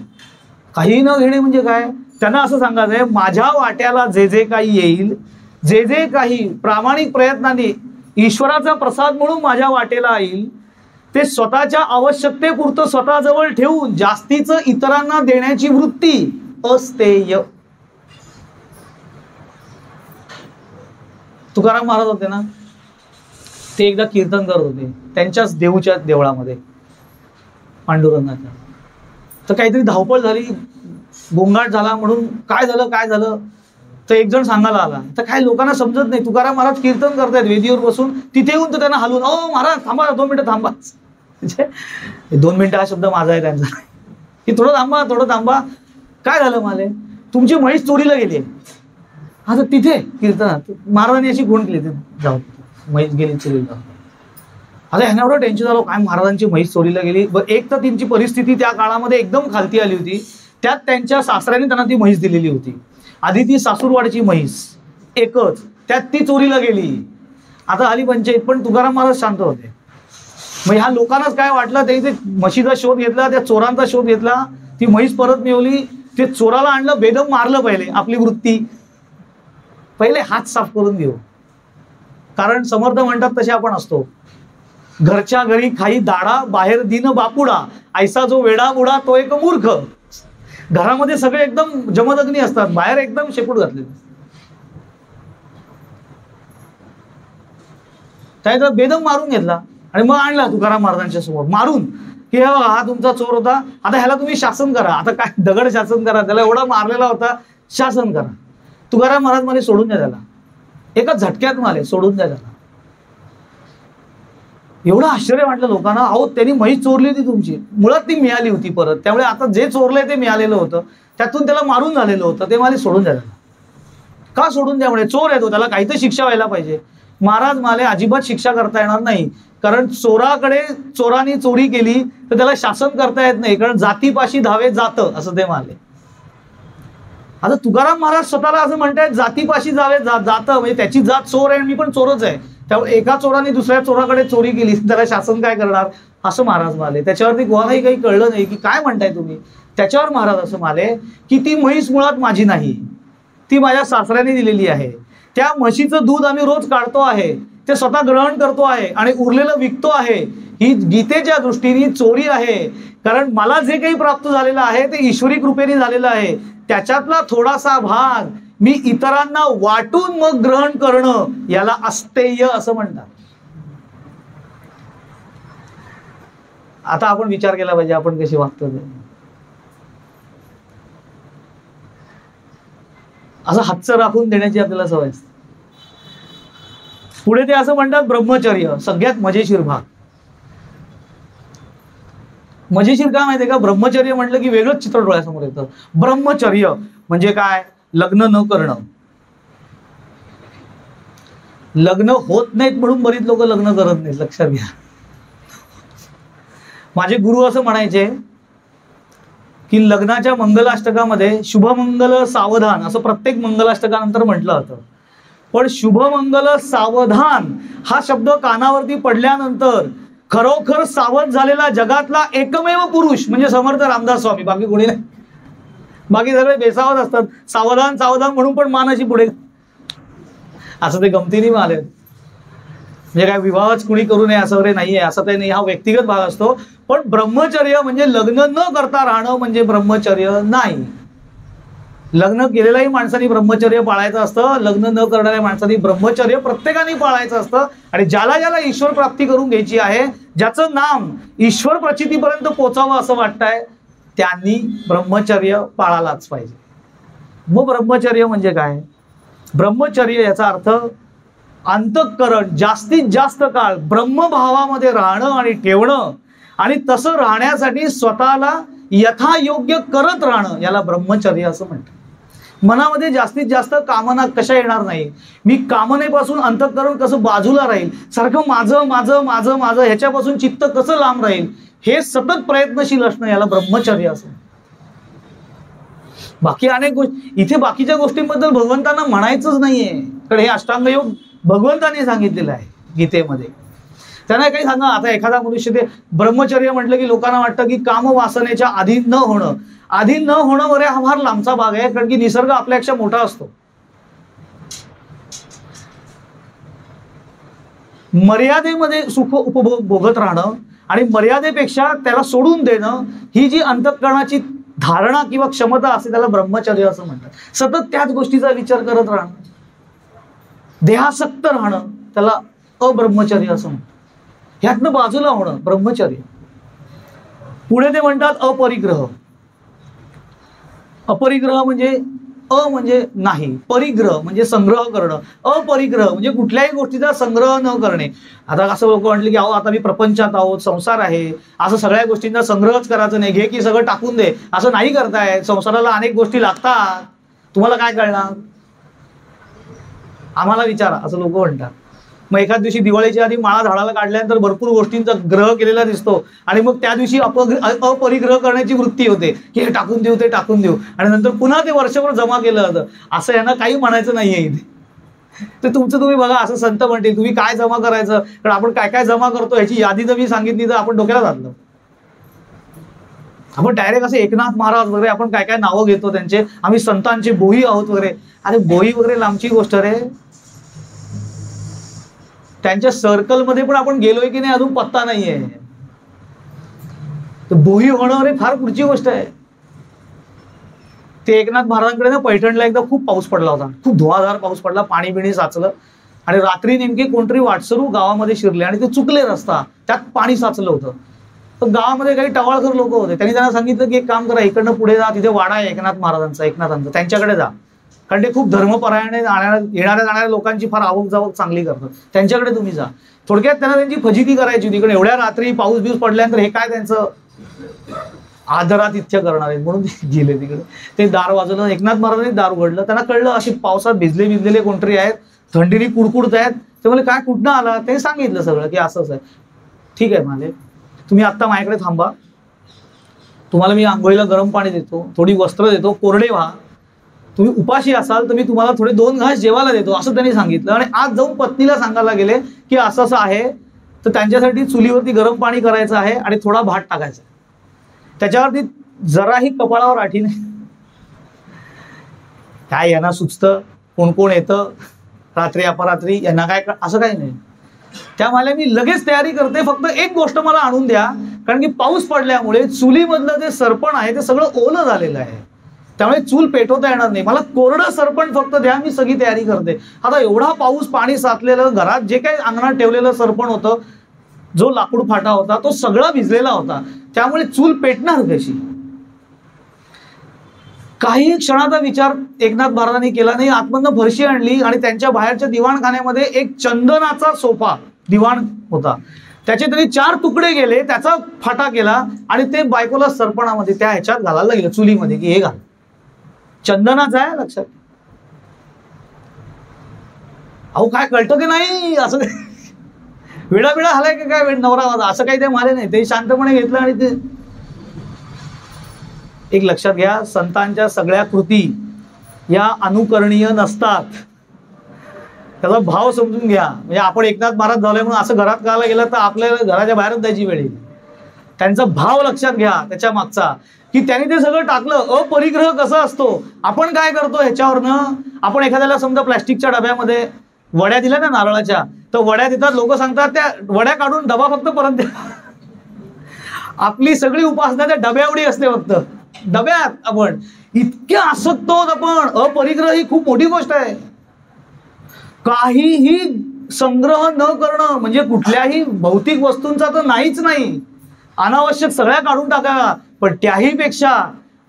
काहीही न घेणे म्हणजे काय, त्यांना असं सांगायचंय माझ्या वाट्याला जे जे काही येईल, जे जे काही प्रामाणिक प्रयत्नाने ईश्वराचा प्रसाद म्हणून माझ्या वाटेला येईल, ते स्वतःच्या आवश्यकतेपुरतं स्वतःजवळ ठेवून जास्तीचं इतरांना देण्याची वृत्ती अस्तेय. तुकाराम महाराज होते ना, ते एकदा कीर्तन करत होते त्यांच्याच देऊच्या देवळामध्ये पांडुरंगाच्या. तर काहीतरी धावपळ झाली, गोंगाट झाला, म्हणून काय झालं तर एक जण सांगायला आला. तर काय लोकांना समजत नाही, तुकाराम महाराज कीर्तन करतायत वेदीवर बसून, तिथे येऊन तर त्यांना हलवून, ओ महाराज थांबा 2 मिनिटं थांबा. म्हणजे 2 मिनिटं हा शब्द माझा आहे त्यांचा, की थोडं थांबा. काय झालं माले, तुमची म्हैस चोरीला गेली. आता तिथे कीर्तनात महाराजांनी अशी खूण केली, जाऊ म्हैस गेली चोरीला. आता ह्यांना एवढं टेन्शन झालं, काय महाराजांची म्हैस चोरीला गेली. एक तर त्यांची परिस्थिती त्या काळामध्ये एकदम खालती आली होती, त्यात त्यांच्या सासऱ्याने त्यांना ती म्हैस दिलेली होती. आधी ती सासूरवाडची म्हैस एकच, त्यात ती चोरीला गेली. आता आली पंचायत, पण तुकाराम महाराज शांत होते. मग ह्या लोकांनाच काय वाटलं, ते म्हशीचा शोध घेतला, त्या चोरांचा शोध घेतला, ती म्हैस परत मिळवली, ते चोराला आणलं, बेदम मारलं. पहिले आपली वृत्ती, पहिले हात साफ करून घेऊ, कारण समर्थ म्हणतात तसे आपण असतो. घरच्या घरी खाई दाडा, बाहेर दिन बापुडा, ऐसा जो वेडा बुडा तो एक मूर्ख. घरामध्ये सगळे एकदम जमदग्नी असतात, बाहेर एकदम शेपूट घातले. त्याचा बेदम मारून घेतला आणि मग आणला तुकाराम महाराजांच्या समोर मारून, की हा तुमचा चोर होता, आता ह्याला तुम्ही शासन करा. आता काय दगड शासन करा, त्याला एवढा मारलेला होता, शासन करा. तुकाराम महाराज मला सोडून द्या त्याला, एका झटक्यात माले सोडून द्या त्याला. एवढं आश्चर्य वाटलं लोकांना. अहो त्यांनी म्हैस चोरली होती तुमची, मुळात ती मिळाली होती परत, त्यामुळे आता जे चोरलंय ते मिळालेलं होतं, त्यातून त्याला मारून झालेलं होतं, ते मला सोडून द्या. का सोडून द्या, म्हणजे चोर आहे तो, त्याला काही तर शिक्षा व्हायला पाहिजे. महाराज माले अजिबात शिक्षा करता येणार नाही, कारण चोराकडे चोराने चोरी केली तर त्याला शासन करता येत नाही, कारण जातीपाशी धावे जातं असं ते माले. आता तुकाराम महाराज स्वतःला असं म्हणतायत जातीपाशी जावे जातं, म्हणजे त्याची जात चोर आहे आणि मी पण चोरच आहे, त्यामुळे एका चोराने दुसऱ्या चोराकडे चोरी केली, त्याला शासन काय करणार असं महाराज माले. त्याच्यावरती कोणालाही काही कळलं नाही की काय म्हणताय तुम्ही. त्याच्यावर महाराज असं माले की ती म्हैस मुळात माझी नाही, ती माझ्या सासऱ्याने दिलेली आहे. त्या म्हशीचं दूध आम्ही रोज काढतो आहे, ते स्वतः ग्रहण करतो आहे आणि उरलेलं विकतो आहे. ही गीतेच्या दृष्टीने चोरी आहे, कारण मला जे काही प्राप्त झालेलं आहे ते ईश्वरी कृपेने झालेलं आहे, त्याच्यातला थोडासा भाग मी इतरांना वाटून मग ग्रहण करणं, याला अस्तेय असं म्हणतात. आता आपण विचार केला पाहिजे आपण कशी वागतो. असं हातचं राखून देण्याची आपल्याला सवय असते. पुढे ते असं म्हणतात ब्रह्मचर्य, सगळ्यात मजेशीर भाग. मजेशीर काय माहितीये का, ब्रह्मचर्य म्हटलं की वेगळंच चित्र डोळ्यासमोर येतं. ब्रह्मचर्य म्हणजे काय, लग्न न करणं. लग्न होत नाहीत म्हणून बरीच लोक लग्न करत नाहीत, लक्षात घ्या. माझे गुरु असं म्हणायचे की लग्नाच्या मंगलाष्टकामध्ये शुभमंगल सावधान असं प्रत्येक मंगलाष्टकानंतर म्हटलं होतं, पण शुभमंगल सावधान हा शब्द कानावरती पडल्यानंतर खरोखर सावध झालेला जगातला एकमेव पुरुष म्हणजे समर्थ रामदास स्वामी, बाकी कोणी नाही. बाकी सगळे बेसावत असतात, सावधान सावधान म्हणून पण मानाशी पुढे असं ते गमतीने आले. म्हणजे काय विवाहच कुणी करू नये असं वगैरे नाहीये, असं काही नाही, हा व्यक्तिगत भाग असतो. पण ब्रह्मचर्य म्हणजे लग्न न करता राहणं म्हणजे ब्रह्मचर्य नाही. लग्न केलेल्याही माणसाने ब्रह्मचर्य पाळायचं असतं, लग्न न करणाऱ्या माणसाने ब्रह्मचर्य प्रत्येकाने पाळायचं असतं. आणि ज्याला ज्याला ईश्वर प्राप्ती करून घ्यायची आहे, ज्याचं नाम ईश्वर प्रचितीपर्यंत पोचावं असं वाटतंय, त्यांनी ब्रह्मचर्य पाळायलाच पाहिजे. मग ब्रह्मचर्य म्हणजे काय? ब्रह्मचर्य याचा अर्थ अंतःकरण जास्तीत जास्त काळ ब्रह्मभावामध्ये राहणं आणि ठेवणं, आणि तसं राहण्यासाठी स्वतःला यथायोग्य करत राहणं, याला ब्रह्मचर्य असं म्हणतात. मनामध्ये जास्तीत जास्त कामना कशा येणार नाही. मी कामनेपासून अंतःकरण कसं बाजूला राहील, सारखं माझं माझं माझं माझं ह्याच्यापासून चित्त कसं लांब राहील, हे सतत प्रयत्नशील असणं, याला ब्रह्मचर्य असं. बाकी अनेक गोष्टी, इथे बाकीच्या गोष्टींबद्दल भगवंतांना म्हणायचंच नाहीये, कारण हे अष्टांग योग भगवंतांनी सांगितलेलं आहे गीतेमध्ये. त्यांना काही सांगा, आता एखादा मनुष्य ते ब्रह्मचर्य म्हटलं की लोकांना वाटतं की काम वासनेच्या अधीन न होणं. अधीन न होणं वगैरे हा फार लांबचा भाग आहे, कारण की निसर्ग आपल्यापेक्षा मोठा असतो. मर्यादेमध्ये सुख उपभोग भोगत राहणं आणि मर्यादेपेक्षा त्याला सोडून देणं, ही जी अंतःकरणाची धारणा किंवा क्षमता असते, त्याला ब्रह्मचर्य असं म्हणतात. सतत त्याच गोष्टीचा विचार करत राहणं, देहासक्त राहणं, त्याला अब्रह्मचर्य असं म्हणतात. ह्यातनं बाजूला होणं ब्रह्मचर्य. पुढे ते म्हणतात अपरिग्रह. अपरिग्रह म्हणजे म्हणजे नाही, परिग्रह म्हणजे संग्रह करणं, अपरिग्रह म्हणजे कुठल्याही गोष्टीचा संग्रह न करणे. आता असं लोक म्हटले की अहो आता मी प्रपंचात आहोत, संसार आहे, असं सगळ्या गोष्टींचा संग्रहच करायचं नाही, घे की सगळं टाकून दे, असं नाही करताय. संसाराला अनेक गोष्टी लागतात, तुम्हाला काय कळणार, आम्हाला विचारा, असं लोक म्हणतात. मग एखाद दिवशी दिवाळीच्या आधी माळा झाडाला काढल्यानंतर भरपूर गोष्टींचा ग्रह केलेला दिसतो, आणि मग त्या दिवशी अपरिग्रह करण्याची वृत्ती होते की हे टाकून देऊ, ते टाकून देऊ, आणि नंतर पुन्हा ते वर्षभर जमा केलं जातं. असं यांना काही म्हणायचं नाहीये इथे. ते तुमचं तुम्ही बघा, असं संत म्हणते तुम्ही काय जमा करायचं, कारण आपण काय काय जमा करतो ह्याची यादी जर मी सांगितली तर आपण डोक्याला घातलं. आपण डायरेक्ट असे एकनाथ महाराज वगैरे आपण काय काय नावं घेतो त्यांचे, आम्ही संतांचे बोही आहोत वगैरे. अरे बोही वगैरे लांबची गोष्ट रे, त्यांच्या सर्कलमध्ये पण आपण गेलोय की नाही अजून पत्ता नाहीये. तर बोही होणं रे फार पुढची गोष्ट आहे. ते एकनाथ महाराजांकडे ना पैठणला एकदा खूप पाऊस पडला होता, खूप धुवाधार पाऊस पडला, पाणी बिणी साचलं, आणि रात्री नेमकी कोणतरी वाटसरू गावामध्ये शिरले आणि ते चुकले रस्ता, त्यात पाणी साचलं होतं. तर गावामध्ये काही टवाळखोर लोक होते, त्यांनी त्यांना सांगितलं की एक काम करा, इकडनं पुढे जा, तिथे वाडा आहे एकनाथ महाराजांचा, त्यांच्याकडे जा, कारण ते खूप धर्मपरायण येणाऱ्या जाणाऱ्या लोकांची फार आवक जावक चांगली करतात, त्यांच्याकडे तुम्ही जा. थोडक्यात त्यांना त्यांची फजिती करायची होती, कारण एवढ्या रात्री पाऊस बिऊस पडल्यानंतर हे काय त्यांचं आदरातिथ्य करणार आहेत म्हणून ते गेले तिकडे. ते दार वाजवलं, एकनाथ महाराजांनी दार उघडलं, त्यांना कळलं अशी पावसात भिजलेले कोणतरी आहेत, थंडीने कुडकुडत आहेत. ते म्हणजे काय कुठनं आला, ते सांगितलं सगळं की असंच आहे. ठीक आहे म्हणाले, तुम्ही आत्ता माझ्याकडे थांबा, तुम्हाला मी आंघोळीला गरम पाणी देतो, थोडी वस्त्र देतो, कोरडे व्हा, तुम्ही उपाशी असाल तर मी तुम्हाला थोडे 2 घास जेवायला देतो, असं त्यांनी सांगितलं. आणि आज जाऊन पत्नीला सांगायला गेले की असं असं आहे, तर त्यांच्यासाठी चुलीवरती गरम पाणी करायचं आहे आणि थोडा भात टाकायचा, त्याच्यावरती जराही कपाळावर आठी नाही. काय यांना सुचतं, कोण कोण येतं रात्री अपरात्री, यांना काय असं काही नाही. त्यामुळे मी लगेच तयारी करते, फक्त एक गोष्ट मला आणून द्या, कारण की पाऊस पडल्यामुळे चुलीमधलं जे सरपण आहे ते सगळं ओलं झालेलं आहे, त्यामुळे चूल पेटवता येणार नाही, मला कोरडं सरपण फक्त द्या, मी सगळी तयारी करते. आता एवढा पाऊस, पाणी साचलेलं, घरात जे काही अंगणात ठेवलेलं सरपण होतं, जो लाकूड फाटा होता तो सगळा भिजलेला होता, त्यामुळे चूल पेटणार कशी. काही क्षणाचा विचार एकनाथ महाराजांनी केला नाही, आतमधनं फरशी आणली आणि त्यांच्या बाहेरच्या दिवाणखान्यामध्ये एक चंदनाचा सोफा दिवाण होता, त्याचे तरी 4 तुकडे गेले, त्याचा फाटा केला आणि ते बायकोला सरपणामध्ये त्या ह्याच्यात घालायला लागलं, चुलीमध्ये, की हे घाल, चंदनाचा आहे लक्षात. अहो काय कळतं की नाही, असं वेळा हलाय की काय नवरा माझा, असं काही ते मारे नाही, ते शांतपणे घेतलं. आणि ते एक लक्षात घ्या, संतांच्या सगळ्या कृती या अनुकरणीय नसतात, त्याचा भाव समजून घ्या. म्हणजे आपण एकनाथ महाराज झालोय म्हणून असं घरात करायला गेलं तर आपल्याला घराच्या बाहेरच जायची वेळ येईल. त्यांचा भाव लक्षात घ्या त्याच्या मागचा, की त्यांनी ते सगळं टाकलं. अपरिग्रह कसा असतो, आपण काय करतो ह्याच्यावरनं, आपण एखाद्याला समजा प्लॅस्टिकच्या डब्यामध्ये वड्या दिल्या ना नारळाच्या, तर वड्या देतात, लोक सांगतात त्या वड्या काढून डबा फक्त परत द्या. आपली सगळी उपासना त्या डब्या एवढी असते, फक्त डब्यात. आपण इतके आसक्त आहोत आपण. अपरिग्रह ही खूप मोठी गोष्ट आहे. काहीही संग्रह न करणं म्हणजे कुठल्याही भौतिक वस्तूंचा तर नाहीच नाही, अनावश्यक सगळ्या काढून टाका. पण त्याही पेक्षा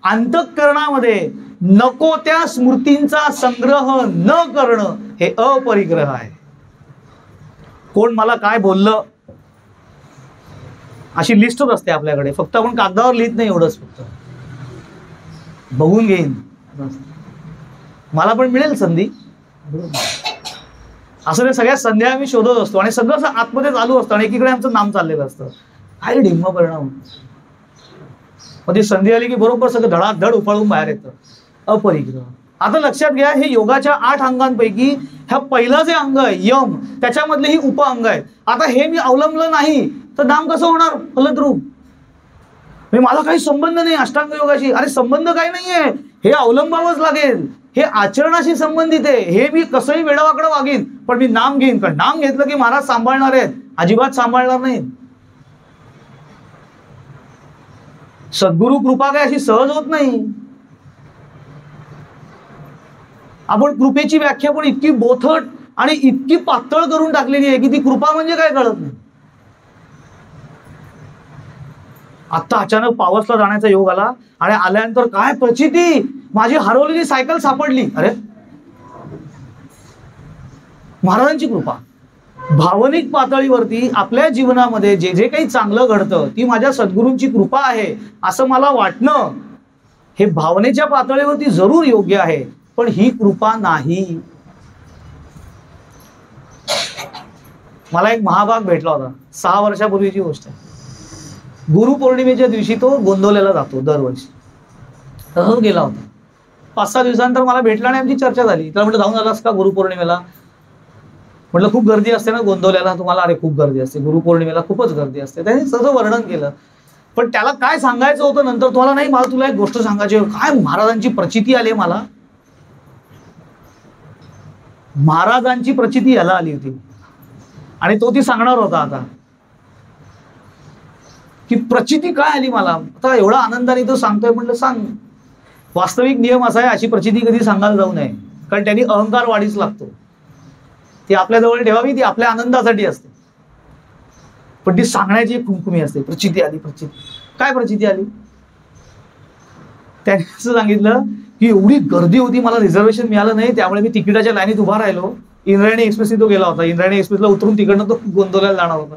अंतःकरणामध्ये नको त्या स्मृतींचा संग्रह न करणं हे अपरिग्रह आहे. कोण मला काय बोललं अशी लिस्टच असते आपल्याकडे, फक्त आपण कागदावर लिहित नाही एवढंच, फक्त बघून घेईन, मला पण मिळेल संधी, असं ते सगळ्या संध्या आम्ही शोधत असतो आणि सगळं आतमध्ये चालू असतं आणि एकीकडे आमचं नाम चाललेलं असतं. काय ढिम्म परिणाम. मग ती संधी आली की बरोबर सगळं धडाधड उफाळून बाहेर येतं. अपरिग्रह. आता लक्षात घ्या, हे योगाच्या 8 अंगांपैकी ह्या पहिलं जे अंग आहे यम, त्याच्यामधले ही उप अंग आहेत. आता हे मी अवलंबलं नाही तर नाम कसं होणार फलद्रूप. मला काही संबंध नाही अष्टांग योगाशी. अरे संबंध काही नाहीये, हे अवलंबावंच लागेल. हे आचरणाशी संबंधित आहे. हे मी कसंही वेडावाकडं वागीन पण मी नाम घेईन, कारण नाम घेतलं की महाराज सांभाळणार आहेत, अजिबात सांभाळणार नाही. सद्गुरु कृपा काय अशी सहज होत नाही. आपण कृपेची व्याख्या पण इतकी बोथट आणि इतकी पातळ करून टाकलेली आहे की ती कृपा म्हणजे काय कळत नाही. आता अचानक पावसला जाण्याचा योग आला आणि आल्यानंतर काय प्रचिती, माझी हरवलेली सायकल सापडली. अरे महाराजांची कृपा. भावनिक पातळीवरती आपल्या जीवनामध्ये जे जे काही चांगलं घडतं ती माझ्या सद्गुरूंची कृपा आहे असं मला वाटणं हे भावनेच्या पातळीवरती जरूर योग्य आहे, पण ही कृपा नाही. मला एक महाभाग भेटला होता 6 वर्षापूर्वीची गोष्ट आहे. गुरुपौर्णिमेच्या दिवशी तो गोंदवलेला जातो दरवर्षी. तसंच गेला होता. 5-6 दिवसानंतर मला भेटला आणि आमची चर्चा झाली. तर म्हटलं जाऊन आलास का गुरुपौर्णिमेला. म्हटलं खूप गर्दी असते ना गोंदवल्याला. तुम्हाला अरे खूप गर्दी असते गुरुपौर्णिमेला, खूपच गर्दी असते. त्यांनी सगळं वर्णन केलं. पण त्याला काय सांगायचं होतं नंतर तुम्हाला नाही, मला तुला एक गोष्ट सांगायची. काय महाराजांची प्रचिती आली मला. महाराजांची प्रचिती याला आली होती आणि तो ती सांगणार होता आता की प्रचिती काय आली मला. आता एवढा आनंदाने तो सांगतोय. म्हटलं सांग. वास्तविक नियम असा आहे, अशी प्रचिती कधी सांगायला जाऊ नये, कारण त्यांनी अहंकार वाढीच लागतो. ती आपल्या जवळ ठेवावी, ती आपल्या आनंदासाठी असते, पण ती सांगण्याची एक खुमखुमी असते. प्रचिती आली. प्रचिती काय प्रचिती आली. त्याने असं सांगितलं की एवढी गर्दी होती, मला रिझर्वेशन मिळालं नाही, त्यामुळे मी तिकिटाच्या लाईनीत उभा राहिलो. इंद्रायणी एक्सप्रेसने तो गेला होता. इंद्रायणी एक्सप्रेसला उतरून तिकडनं तो गोंदवल्याला जाणार होता.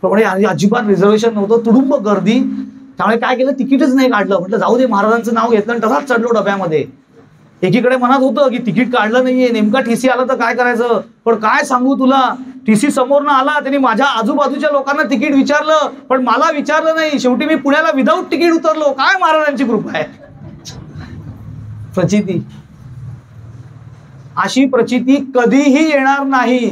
पण अजिबात रिझर्वेशन नव्हतं, तुडुंब गर्दी. त्यामुळे काय केलं, तिकीटच नाही काढलं. म्हटलं जाऊ दे, महाराजांचं नाव घेतलं आणि तसाच चढलो डब्यामध्ये. एकीकडे मनात होतं की तिकीट काढलं नाहीये, नेमका टीसी आला तर काय करायचं. पण काय सांगू तुला, टीसी समोरनं आला, त्यांनी माझ्या आजूबाजूच्या लोकांना तिकीट विचारलं पण मला विचारलं नाही. शेवटी मी पुण्याला विदाऊट तिकीट उतरलो. काय महाराजांची कृपा आहे. प्रचिती. अशी प्रचिती कधीही येणार नाही,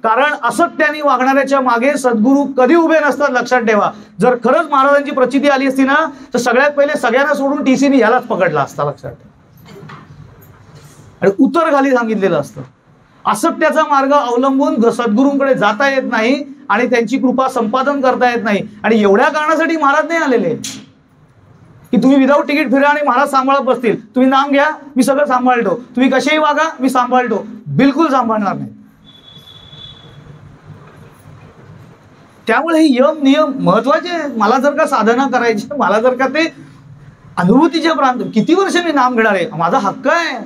कारण असत्याने वागणाऱ्याच्या मागे सद्गुरू कधी उभे नसतात. लक्षात ठेवा. जर खरंच महाराजांची प्रचिती आली असती ना तर सगळ्यात पहिले सगळ्यांना सोडून टीसीने यालाच पकडला असता. लक्षात ठेवा. आणि उत्तर खाली सांगितलेलं असतं. असत्याचा मार्ग अवलंबून सद्गुरूंकडे जाता येत नाही आणि त्यांची कृपा संपादन करता येत नाही. आणि एवढ्या कारणासाठी महाराज नाही आलेले की तुम्ही विदाऊट तिकीट फिरा आणि महाराज सांभाळत बसतील. तुम्ही नाम घ्या, मी सगळं सांभाळतो, तुम्ही कसेही वागा, मी सांभाळतो. बिलकुल सांभाळणार नाही. त्यामुळे हे यम नियम महत्वाचे. मला जर का साधना करायची, मला जर का ते अनुभूतीच्या प्रांत, किती वर्ष मी नाम घेणार आहे, माझा हक्क आहे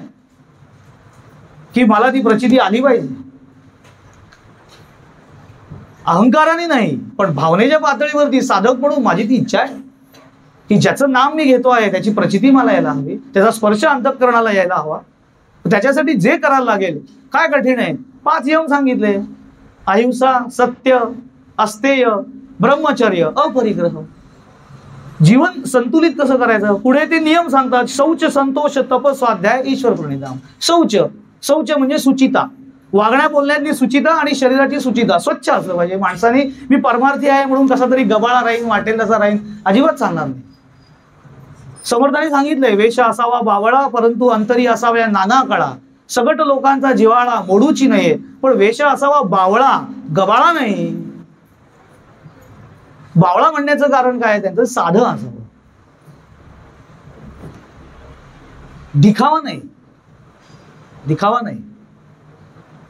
की मला ती प्रचिती आली पाहिजे. अहंकाराने नाही, पण भावनेच्या पातळीवरती साधक म्हणून माझी ती इच्छा आहे की ज्याचं नाम मी घेतो आहे त्याची प्रचिती मला यायला हवी, त्याचा स्पर्श अंतःकरणाला यायला हवा. त्याच्यासाठी जे करायला लागेल काय कठीण आहे. 5 यम सांगितले. अहिंसा, सत्य, अस्तेय, ब्रह्मचर्य, अपरिग्रह. जीवन संतुलित कसं करायचं पुढे ते नियम सांगतात. शौच, संतोष, तप, स्वाध्याय, ईश्वर प्रणिधान. शौच म्हणजे सुचिता. वागण्या बोलण्यातली सुचिता आणि शरीराची सुचिता. स्वच्छ असलं पाहिजे. माणसाने मी परमार्थी आहे म्हणून कसा तरी गबाळा राहीन, वाटेल तसा राहीन, अजिबात चालणार नाही. समर्थाने सांगितलंय, वेश असावा बावळा परंतु अंतरी असाव्या नाना कळा. सगट लोकांचा जिव्हाळा मोडूची नये, पण वेश असावा बावळा, गबाळा नाही. बावळा म्हणण्याचं कारण काय, त्यांचं साधं असावं, दिखावा नाही. दिखावा नाही,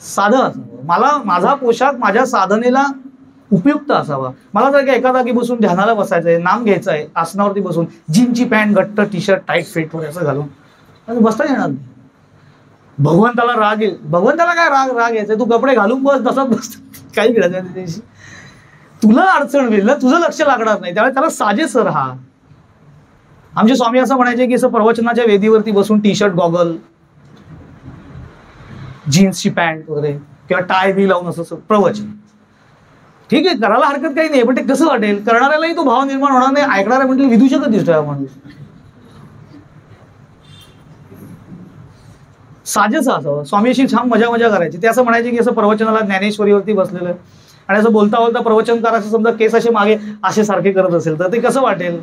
साधं असावं. मला माझा पोशाख माझ्या साधनेला उपयुक्त असावा. मला जर का एका जागी बसून ध्यानाला बसायचंय, नाम घ्यायचं आहे, आसनावरती बसून जीनची पॅन्ट, घट्ट टी शर्ट, टाईट फिट वर असं घालून बसता येणार नाही. भगवंताला राग येईल. भगवंताला काय राग यायचा, तू कपडे घालून बस, तसाच बस, काही घडत नाही त्याच्याशी. तुला अडचण होईल ना, तुझं लक्ष लागणार नाही, त्यावेळेस त्याला साजेसं राहा. आमचे स्वामी असं म्हणायचे की असं प्रवचनाच्या वेदीवरती बसून टी शर्ट, गॉगल, जीन्सची पॅन्ट वगैरे किंवा टाय बी लावून असं प्रवचन ठीक आहे, करायला हरकत काही नाही, पण ते कसं वाटेल, करणाऱ्यालाही तो भाव निर्माण होणार नाही, ऐकणारा म्हटलं विदूषकच दिसतोय हा माणूस. साजेसं असावं. स्वामी अशी छान मजा करायची. ते असं म्हणायचे की असं प्रवचनाला ज्ञानेश्वरीवरती बसलेलं आणि असं बोलता बोलता प्रवचनकाराचं समजा केस असे मागे असे सारखे करत असेल तर ते कसं वाटेल.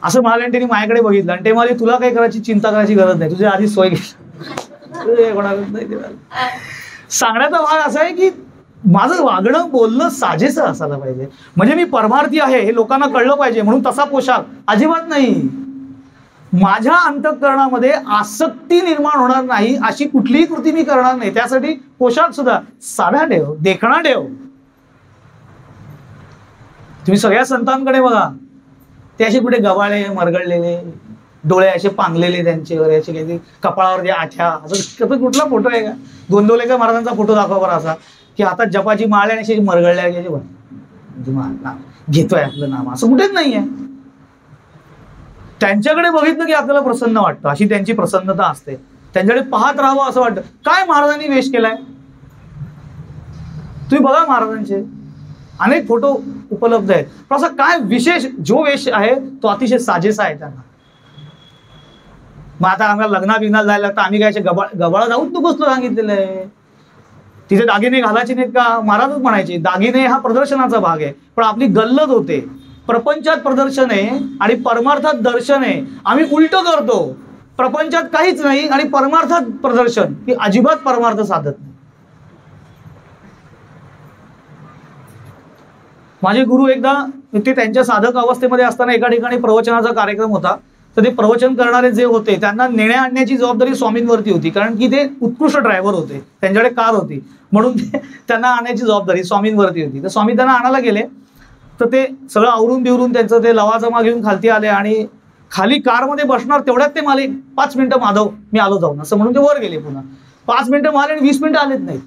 असं म्हणाले आणि त्यांनी माझ्याकडे बघितलं आणि ते म्हणाले तुला काही करायची चिंता करायची गरज नाही, तुझी आधी सोय घे. सांगण्याचा भाग असा आहे की माझं वागणं बोलणं साजेसं असायला पाहिजे. म्हणजे मी परमार्थी आहे हे लोकांना कळलं पाहिजे म्हणून तसा पोशाख अजिबात नाही. माझ्या अंतःकरणामध्ये आसक्ती निर्माण होणार नाही अशी कुठलीही कृती मी करणार नाही. त्यासाठी पोशाख सुद्धा साधा ठेव, देखणा ठेव. तुम्ही सगळ्या संतांकडे बघा, ते असे कुठे गवाळे मरगळलेले, डोळे असे पांगलेले त्यांचे वगैरे, असे काही कपाळावर जे आठ्या, असं कुठला फोटो आहे का? गोंदवलेकर महाराजांचा फोटो दाखवा बरं असा की हातात जपाची माळ आणि अशी मरगळल्या घेतोय आपलं नाम, असं कुठेच नाहीये. त्यांच्याकडे बघितलं की आपल्याला प्रसन्न वाटतं, अशी त्यांची प्रसन्नता असते. त्यांच्याकडे पाहत राहावं असं वाटतं. काय महाराजांनी वेश केलाय तुम्ही बघा, महाराजांचे अनेक फोटो उपलब्ध आहेत, पण असं काय विशेष जो वेश आहे तो अतिशय साजेसा आहे त्यांना. मग आता आम्हाला लग्ना बिग्नाला जायला लागतं, आम्ही काय गबाळा जाऊन तू बसलो सांगितलेलं आहे. तिथे दागिने घालायचे नाहीत का? महाराजच म्हणायचे दागिने हा प्रदर्शनाचा भाग आहे, पण आपली गल्लत होते. प्रपंचात प्रदर्शन आहे आणि परमार्थात दर्शन आहे. आम्ही उलट करतो, प्रपंचात काहीच नाही आणि परमार्थात प्रदर्शन, की अजिबात परमार्थ साधत नाही. माझे गुरु एकदा ते त्यांच्या साधक अवस्थेमध्ये असताना एका ठिकाणी प्रवचनाचा कार्यक्रम होता. तर ते प्रवचन करणारे जे होते त्यांना नेण्या आणण्याची जबाबदारी स्वामींवरती होती, कारण की ते उत्कृष्ट ड्रायव्हर होते, त्यांच्याकडे कार होती, म्हणून त्यांना आणण्याची जबाबदारी स्वामींवरती होती. तर स्वामी त्यांना आणायला गेले, तर ते सगळं आवरून बिवरून त्यांचं ते लवाजमा घेऊन खालती आले आणि खाली कारमध्ये बसणार तेवढ्यात ते मला 5 मिनिटं माधव मी आलो जाऊन असं म्हणून ते वर गेले. पुन्हा 5 मिनिटं मारले आणि 20 मिनिटं आलेच नाहीत.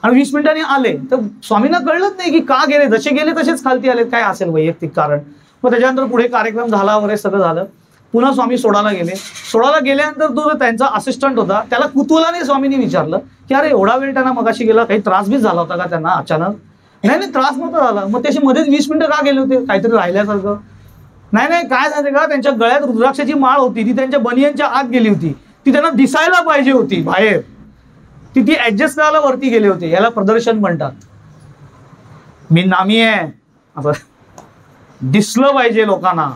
आणि 20 मिनिटांनी आले तर स्वामींना कळलंच नाही की का गेले, जसे गेले तसेच खालती आले, काय असेल वैयक्तिक कारण. मग त्याच्यानंतर पुढे कार्यक्रम झाला वगैरे सगळं झालं. पुन्हा स्वामी सोडायला गेले. सोडायला गेल्यानंतर तो त्यांचा असिस्टंट होता, त्याला कुतूहलाने स्वामींनी विचारलं की अरे एवढा वेळ त्यांना मगाशी गेला, काही त्रास बीस झाला होता का त्यांना अचानक? नाही त्रास नव्हता झाला. मग त्याचे मध्येच 20 मिनिटं का गेले होते, काहीतरी राहिल्यासारखं? नाही काय झालं का, त्यांच्या गळ्यात रुद्राक्षाची माळ होती, ती त्यांच्या बनियांच्या आत गेली होती, ती त्यांना दिसायला पाहिजे होती बाहेर, ती ऍडजस्ट करायला वरती गेले होते. याला प्रदर्शन म्हणतात. मी नामी आहे असं दिसलं पाहिजे लोकांना.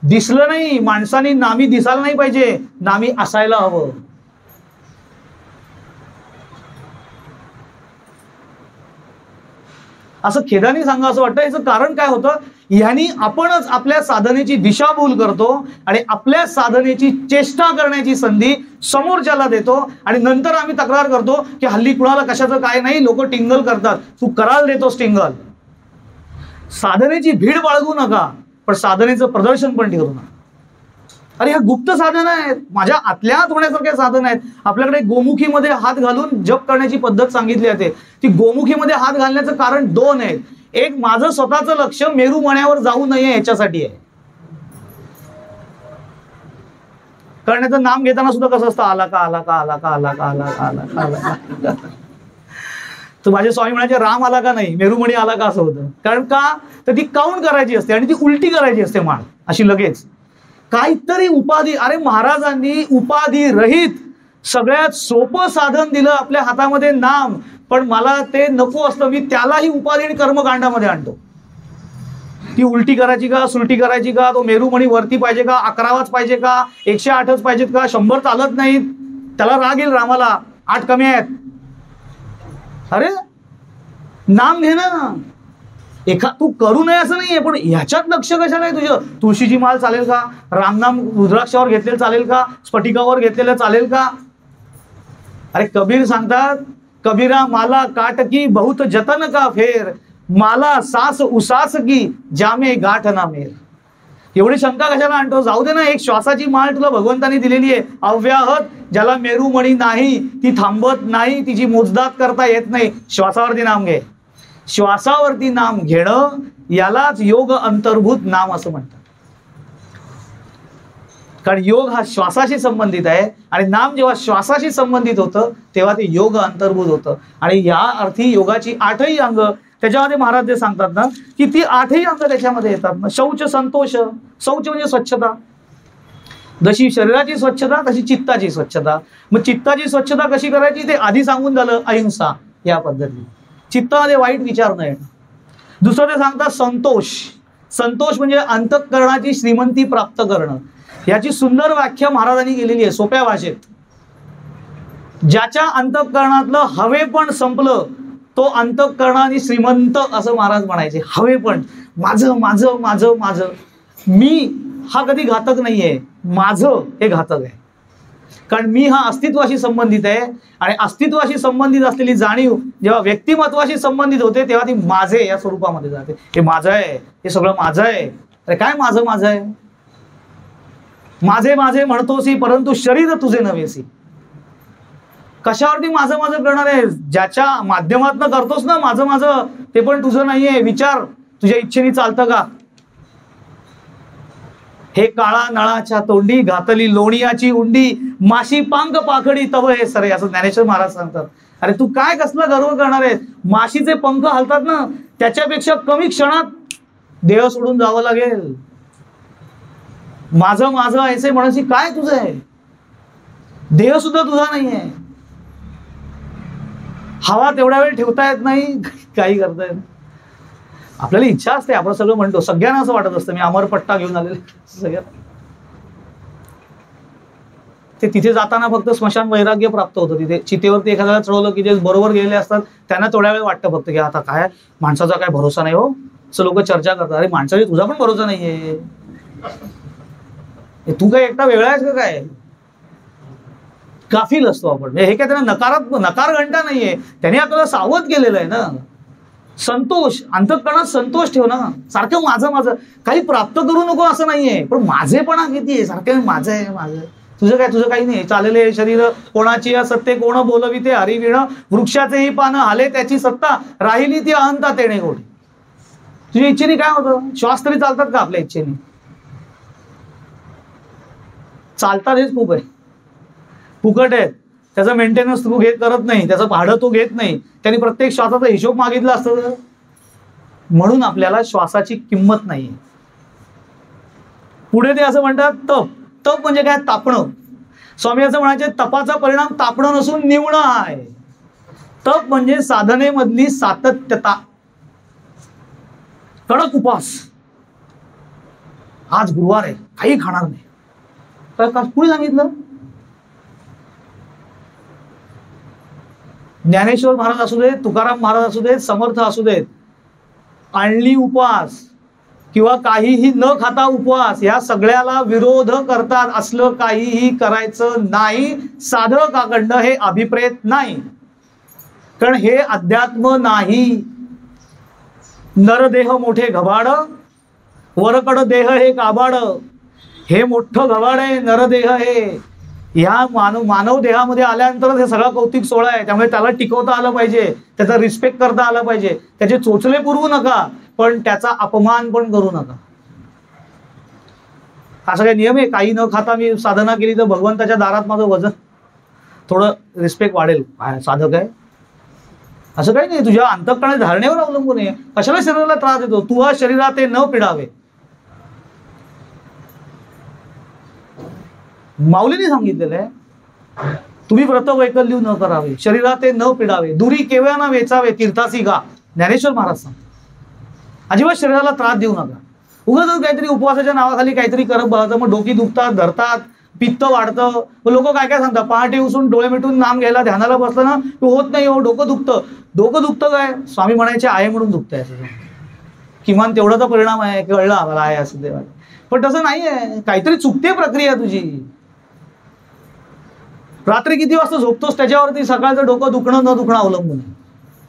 दिसलं नाही, माणसाने नामी दिसायला नाही पाहिजे, नामी असायला हवं. असं खेदाने सांगा असं वाटतं. याचं कारण काय होतं, ह्यांनी आपणच आपल्या साधनेची दिशाभूल करतो आणि आपल्या साधनेची चेष्टा करण्याची संधी समोरच्याला देतो आणि नंतर आम्ही तक्रार करतो की हल्ली कुणाला कशाचं काय नाही, लोक टिंगल करतात. तू करायला देतोस टिंगल. साधनेची भीड बाळगू नका, पण साधनेचं प्रदर्शन पण ठेवू नका. अरे ह्या गुप्त साधन आहेत, माझ्या आतल्या आत होण्यासारख्या साधन आहेत. आपल्याकडे गोमुखीमध्ये हात घालून जप करण्याची पद्धत सांगितली जाते. ती गोमुखीमध्ये हात घालण्याचं कारण 2 आहेत. एक, माझं स्वतःचं लक्ष मेरू मण्यावर जाऊ नये याच्यासाठी आहे. करण्याचं नाम घेताना सुद्धा कसं असतं, आला का आला का आला का आला का आला का आला का आला. तर माझे स्वामी म्हणायचे राम आला का नाही, मेरूमणी आला का, असं होतं. कारण का, तर ती काउंट करायची असते आणि ती उलटी करायची असते मान अशी लगेच. काहीतरी उपाधी, अरे महाराजांनी उपाधी रहित सगळ्यात सोपं साधन दिलं आपल्या हातामध्ये, नाम. पण मला ते नको असतं, मी त्यालाही उपाधी आणि कर्मकांडामध्ये आणतो. ती उलटी करायची का, सुलटी करायची का, तो मेरूमणी वरती पाहिजे का, 11वाच पाहिजे का, 108च पाहिजेत का, 100 चालत नाहीत, त्याला राग येईल रामाला, 8 कमी आहेत. अरे नाम घे ना. तू करू नये असं नाहीये, पण ह्याच्यात लक्ष कशाला आहे तुझं? तुळशीची माळ चालेल का, रामनाम रुद्राक्षावर घेतलेलं चालेल का, स्फटिकावर घेतलेलं चालेल का? अरे कबीर सांगतात, कबीरा माला काटकी बहुत जतन का फेर, माला सास उसास की जामे गाठ ना मेर. एवढी शंका कशाला आणतो? जाऊ दे ना, एक श्वासाची माळ तुला भगवंतानी दिलेली आहे, अव्याहत, ज्याला मेरुमणी नाही, ती थांबत नाही, तिची मोजदात करता येत नाही. श्वासावरती नाम घे. श्वासावरती नाम घेणं यालाच योग अंतर्भूत नाम असं म्हणतात. कारण योग हा श्वासाशी संबंधित आहे आणि नाम जेव्हा श्वासाशी संबंधित होतं तेव्हा ते योग अंतर्भूत होतं. आणि या अर्थी योगाची 8ही अंग त्याच्यामध्ये महाराज जे सांगतात ना की ती 8ही अंग त्याच्यामध्ये येतात ना. शौच, संतोष. शौच म्हणजे स्वच्छता. जशी शरीराची स्वच्छता तशी चित्ताची स्वच्छता. मग चित्ताची स्वच्छता कशी करायची ते आधी सांगून झालं, अहिंसा या पद्धतीने. चित्तामध्ये वाईट विचार न येणं. दुसरं ते सांगतात संतोष. संतोष म्हणजे अंतःकरणाची श्रीमंती प्राप्त करणं. याची सुंदर व्याख्या महाराजांनी केलेली आहे सोप्या भाषेत. ज्याच्या अंतःकरणातलं हवे पण संपलं तो अंतःकरणाने श्रीमंत असं महाराज म्हणायचे. हवे पण माझं माझं माझं माझं. मी हा कधी घातक नाहीये, माझं हे घातक आहे. कारण मी हा अस्तित्वाशी संबंधित आहे आणि अस्तित्वाशी संबंधित असलेली जाणीव जेव्हा व्यक्तिमत्वाशी संबंधित होते तेव्हा ती माझे या स्वरूपामध्ये जाते. हे माझं आहे, हे सगळं माझं आहे. अरे काय माझं माझं आहे? माझे माझे म्हणतोसी परंतु शरीर तुझे नव्हेसी. कशावरती माझं माझं करणार आहे? ज्याच्या माध्यमातून करतोस ना माझं माझं ते पण तुझं नाहीये. विचार, तुझ्या इच्छेने चालतं का? हे काळा नळाच्या तोंडी घातली लोणियाची उंडी, माशी पांग पाखडी तव हे सरे, असं ज्ञानेश्वर महाराज सांगतात. अरे तू काय कसला गर्व करणार आहे? माशीचे पंख हलतात ना त्याच्यापेक्षा कमी क्षणात देह सोडून जावं लागेल. माझं माझं ऐसे म्हणायची काय तुझं आहे? देह सुद्धा तुझा नाहीये. हवा तेवढ्या वेळ ठेवता येत नाही, काही करता येत. आपल्याला इच्छा असते, आपण सगळं म्हणतो, सगळ्यांना असं वाटत असतं मी अमरपट्टा घेऊन आलेले सगळ्यात. ते तिथे जाताना फक्त स्मशान वैराग्य प्राप्त होतं. तिथे चितेवरती एखाद्याला चढवलं की जे बरोबर गेलेले असतात त्यांना थोड्या वेळ वाटतं फक्त की आता काय माणसाचा काय भरोसा नाही हो, असं लोक चर्चा करतात. अरे माणसाची तुझा पण भरोसा नाहीये, तू काय एकटा वेगळा आहेस का काय? काफील असतो आपण. हे काय त्यांना नकार घंटा नाहीये, त्याने आपल्याला सावध केलेलं आहे ना. संतोष, अंतःकरणात संतोष ठेव ना. सारखं माझं माझं काही प्राप्त करू नको असं नाहीये, पण माझेपणा किती आहे? सारखं माझं आहे माझं. तुझं काय? तुझं काही नाही. चालले शरीर कोणाची सत्ते कोण बोलविते हरिविण, वृक्षाचेही पानं हाले त्याची सत्ता, राहिली ती अहंता तेणे गोडी. तुझ्या इच्छेने काय होतं? श्वास तरी चालतात का आपल्या इच्छेने? चालतात हेच खूप आहे. फुकट आहेत, त्याचं मेंटेनन्स तू करत नाही, त्याचं भाडं तू घेत नाही, त्यांनी प्रत्येक श्वासाचा हिशोब मागितला असतं. म्हणून आपल्याला श्वासाची किंमत नाही. पुढे ते असं म्हणतात तप. तप म्हणजे काय? तापणं. स्वामी असं म्हणायचे तपाचा परिणाम तापणं नसून निवणं आहे. तप म्हणजे साधनेमधली सातत्यता, कडक उपास. आज गुरुवार आहे, काही खाणार नाही. कुणी सांगितलं? ज्ञानेश्वर महाराज असू देत, तुकाराम महाराज असू देत, समर्थ असू देत, आणली उपवास किंवा काहीही न खाता उपवास या सगळ्याला विरोध करतात. असलं काहीही करायचं नाही साधकाकडनं, हे अभिप्रेत नाही. कारण हे अध्यात्म नाही. नरदेह मोठे घबाड, वरकड देह हे काबाड. हे मोठं घबाड आहे नरदेह. हे ह्या मानव देहामध्ये आल्यानंतर हे सगळा कौतिक सोहळा आहे. त्यामुळे त्याला टिकवता आलं पाहिजे, त्याचा रिस्पेक्ट करता आला पाहिजे. त्याचे चोचले पुरवू नका, पण त्याचा अपमान पण करू नका. असा काही नियम आहे? काही न खाता मी साधना केली तर भगवंताच्या दारात माझं वजन थोडं रिस्पेक्ट वाढेल, साधक आहे असं काही नाही. तुझ्या अंतःकरणाच्या धारणेवर अवलंबून आहे. कशाला शरीराला त्रास देतो? तू हा शरीरात ते न पिडावे. माऊलीने सांगितलेलं आहे तुम्ही व्रत वैकल्यू न करावे, शरीरात ते न पिडावे, दुरी केव्हा न वेचावे, तीर्थासी गा. ज्ञानेश्वर महाराज सांगतात अजिबात शरीराला त्रास देऊ नका. उगाच काहीतरी उपवासाच्या नावाखाली काहीतरी करत बघायचं, मग डोकी दुखतात, धरतात, पित्त वाढतं. लोक काय काय सांगतात, पहाटे उसून डोळे मिटून नाम घ्यायला ध्यानाला बसलं ना होत नाही हो, डोकं दुखतं. डोकं दुखतं काय? स्वामी म्हणायचे आहे म्हणून दुखतंय. किमान तेवढा तर परिणाम आहे, कळलं आम्हाला आहे असं देवा. पण तसं नाही आहे, काहीतरी चुकते प्रक्रिया तुझी. रात्री किती वाजता झोपतोस त्याच्यावरती सकाळचं डोकं दुखणं न दुखणं अवलंबून आहे.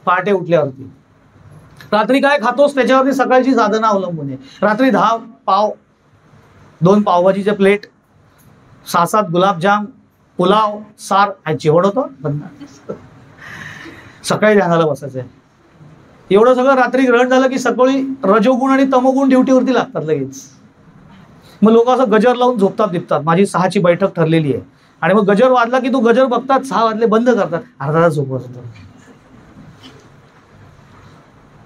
पहाटे उठल्यावरती. रात्री काय खातोस त्याच्यावरती सकाळची साधना अवलंबून आहे. रात्री 10 पाव 2 पावभाजीच्या प्लेट, 6-7 गुलाबजाम, पुलाव, सार. जेवण होतं. सकाळी ध्यानाला बसायचंय. एवढं सगळं रात्री ग्रहण झालं की सकाळी रजोगुण आणि तमोगुण ड्युटीवरती लागतात लगेच. मग लोक असं गजर लावून झोपतात दिपतात. माझी 6ची बैठक ठरलेली आहे आणि मग गजर वाजला की तो गजर बघतात, 6 वाजले बंद करतात, अर्धा तास झोपत होतं.